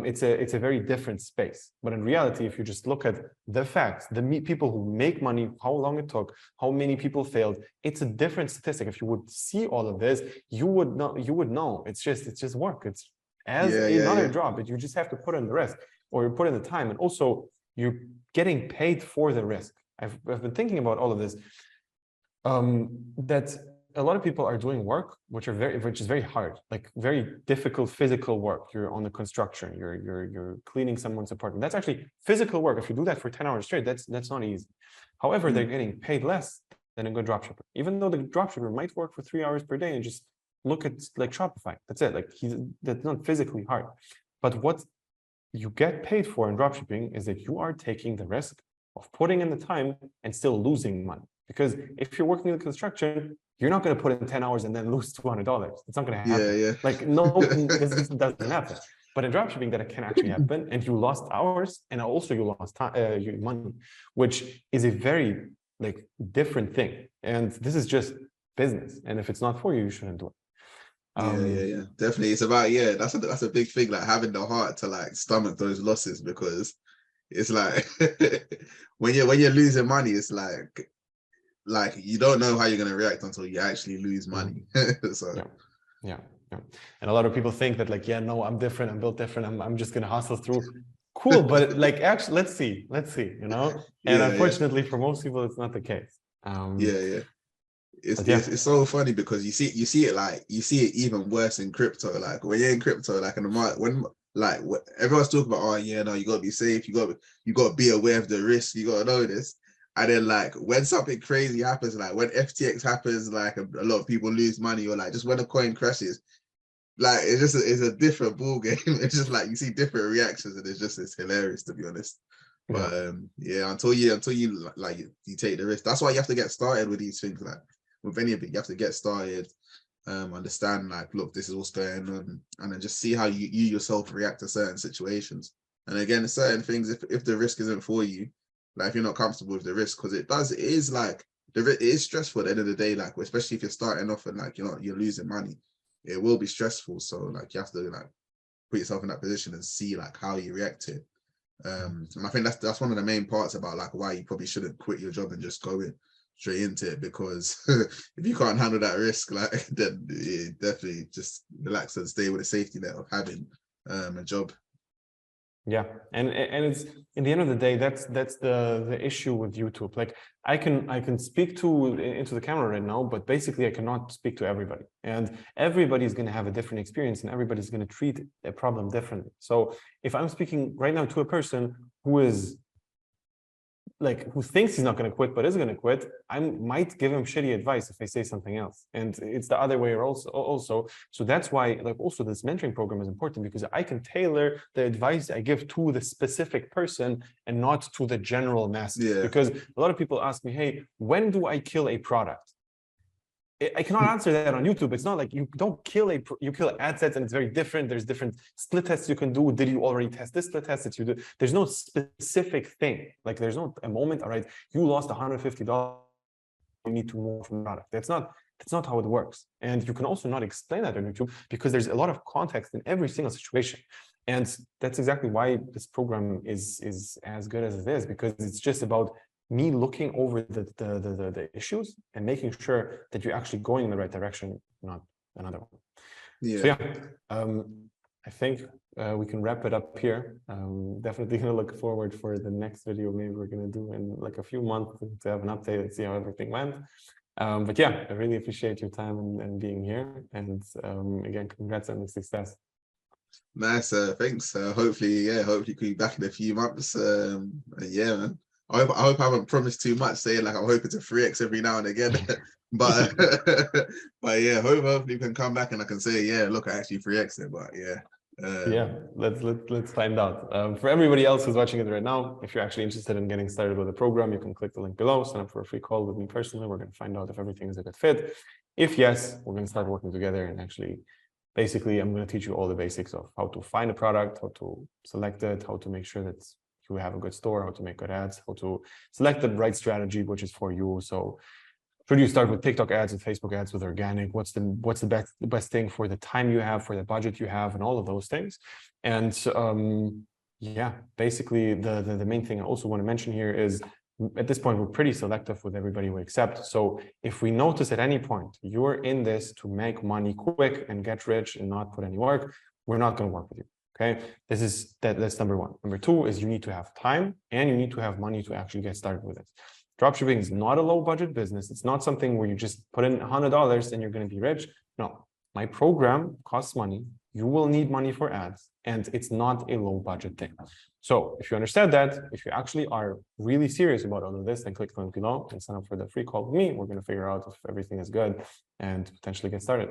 it's a very different space. But in reality, if you just look at the facts, people who make money, how long it took, how many people failed, it's a different statistic. If you would see all of this, you would know. It's just work. It's as another job, but you just have to put in the risk, or you put in the time, and also you're getting paid for the risk. I've been thinking about all of this. That a lot of people are doing work which is very hard, like very difficult physical work. You're on the construction, you're cleaning someone's apartment. That's actually physical work. If you do that for 10 hours straight, that's not easy. However, they're getting paid less than a good dropshipper, even though the dropshipper might work for 3 hours per day and just look at like Shopify. That's it. Like that's not physically hard. But what you get paid for in dropshipping is that you are taking the risk of putting in the time and still losing money. Because if you're working in the construction, you're not going to put in 10 hours and then lose $200. It's not going to happen. Like, no, this doesn't happen. But in dropshipping, that can actually happen, and you lost hours, and also you lost time, your money, which is a very like different thing. And this is just business. And if it's not for you, you shouldn't do it. Yeah, definitely. It's about that's a big thing, like having the heart to like stomach those losses, because it's like when you're losing money, it's like you don't know how you're going to react until you actually lose money. So yeah. And a lot of people think that like, no, I'm different, I'm built different, I'm just going to hustle through. Cool, but like actually let's see, you know. And unfortunately for most people it's not the case. It's so funny because you see it even worse in crypto. Like when you're in crypto, like in the market, when everyone's talking about, you got to be safe, you got to be aware of the risk, you got to know this. And then like when something crazy happens, like when FTX happens, like a lot of people lose money, or like just when a coin crashes, like it's a different ball game. It's just like you see different reactions, and it's hilarious, to be honest. But until you take the risk, that's why you have to get started with these things. Like with any of it, you have to get started, understand like, look, this is what's going on, and then just see how you yourself react to certain situations. And again, certain things, if the risk isn't for you, like if you're not comfortable with the risk, because it is stressful at the end of the day, like especially if you're starting off and like you're losing money, it will be stressful. So like you have to like put yourself in that position and see like how you react to it. And I think that's one of the main parts about like why you probably shouldn't quit your job and just go straight into it, because if you can't handle that risk, like then you definitely just relax and stay with the safety net of having a job. Yeah, and it's, in the end of the day, that's the issue with YouTube. Like I can speak into the camera right now, but basically I cannot speak to everybody, and everybody's going to have a different experience, and everybody's going to treat a problem differently. So if I'm speaking right now to a person who thinks he's not going to quit but is going to quit, I might give him shitty advice if I say something else. And it's the other way also. So that's why like also this mentoring program is important, because I can tailor the advice I give to the specific person and not to the general masses. Because a lot of people ask me, hey, when do I kill a product? I cannot answer that on YouTube. It's not like you don't kill you kill ad sets, and it's very different. There's different split tests you can do. Did you already test this split test that you do? There's no specific thing. Like there's not a moment, all right, you lost $150, you need to move from product. That's not how it works. And you can also not explain that on YouTube, because there's a lot of context in every single situation. And that's exactly why this program is as good as it is, because it's just about me looking over the issues and making sure that you're actually going in the right direction, not another one. So I think we can wrap it up here. Definitely gonna look forward for the next video. Maybe we're gonna do in like a few months to have an update and see how everything went. But yeah, I really appreciate your time and being here. And again, congrats on the success. Nice, thanks. Hopefully could be back in a few months. Yeah, man. I hope I haven't promised too much, saying like I'm hoping to 3x every now and again. but yeah, hopefully you can come back and I can say, yeah, look, I actually 3x it. But yeah. Let's find out. For everybody else who's watching it right now, if you're actually interested in getting started with the program, you can click the link below, sign up for a free call with me personally. We're going to find out if everything is a good fit. If yes, we're going to start working together, and actually basically I'm going to teach you all the basics of how to find a product, how to select it, how to make sure that to have a good store, how to make good ads, how to select the right strategy, which is for you. So should you start with TikTok ads, with Facebook ads, with organic? What's the best thing for the time you have, for the budget you have, and all of those things. And yeah, basically the main thing I also want to mention here is, at this point, we're pretty selective with everybody we accept. So if we notice at any point you're in this to make money quick and get rich and not put any work, we're not going to work with you. Okay, that's number one. Number two is you need to have time and you need to have money to actually get started with it. Dropshipping is not a low budget business. It's not something where you just put in $100 and you're going to be rich. No, my program costs money. You will need money for ads, and it's not a low budget thing. So if you understand that, if you actually are really serious about all of this, then click the link below and sign up for the free call with me. We're going to figure out if everything is good and potentially get started.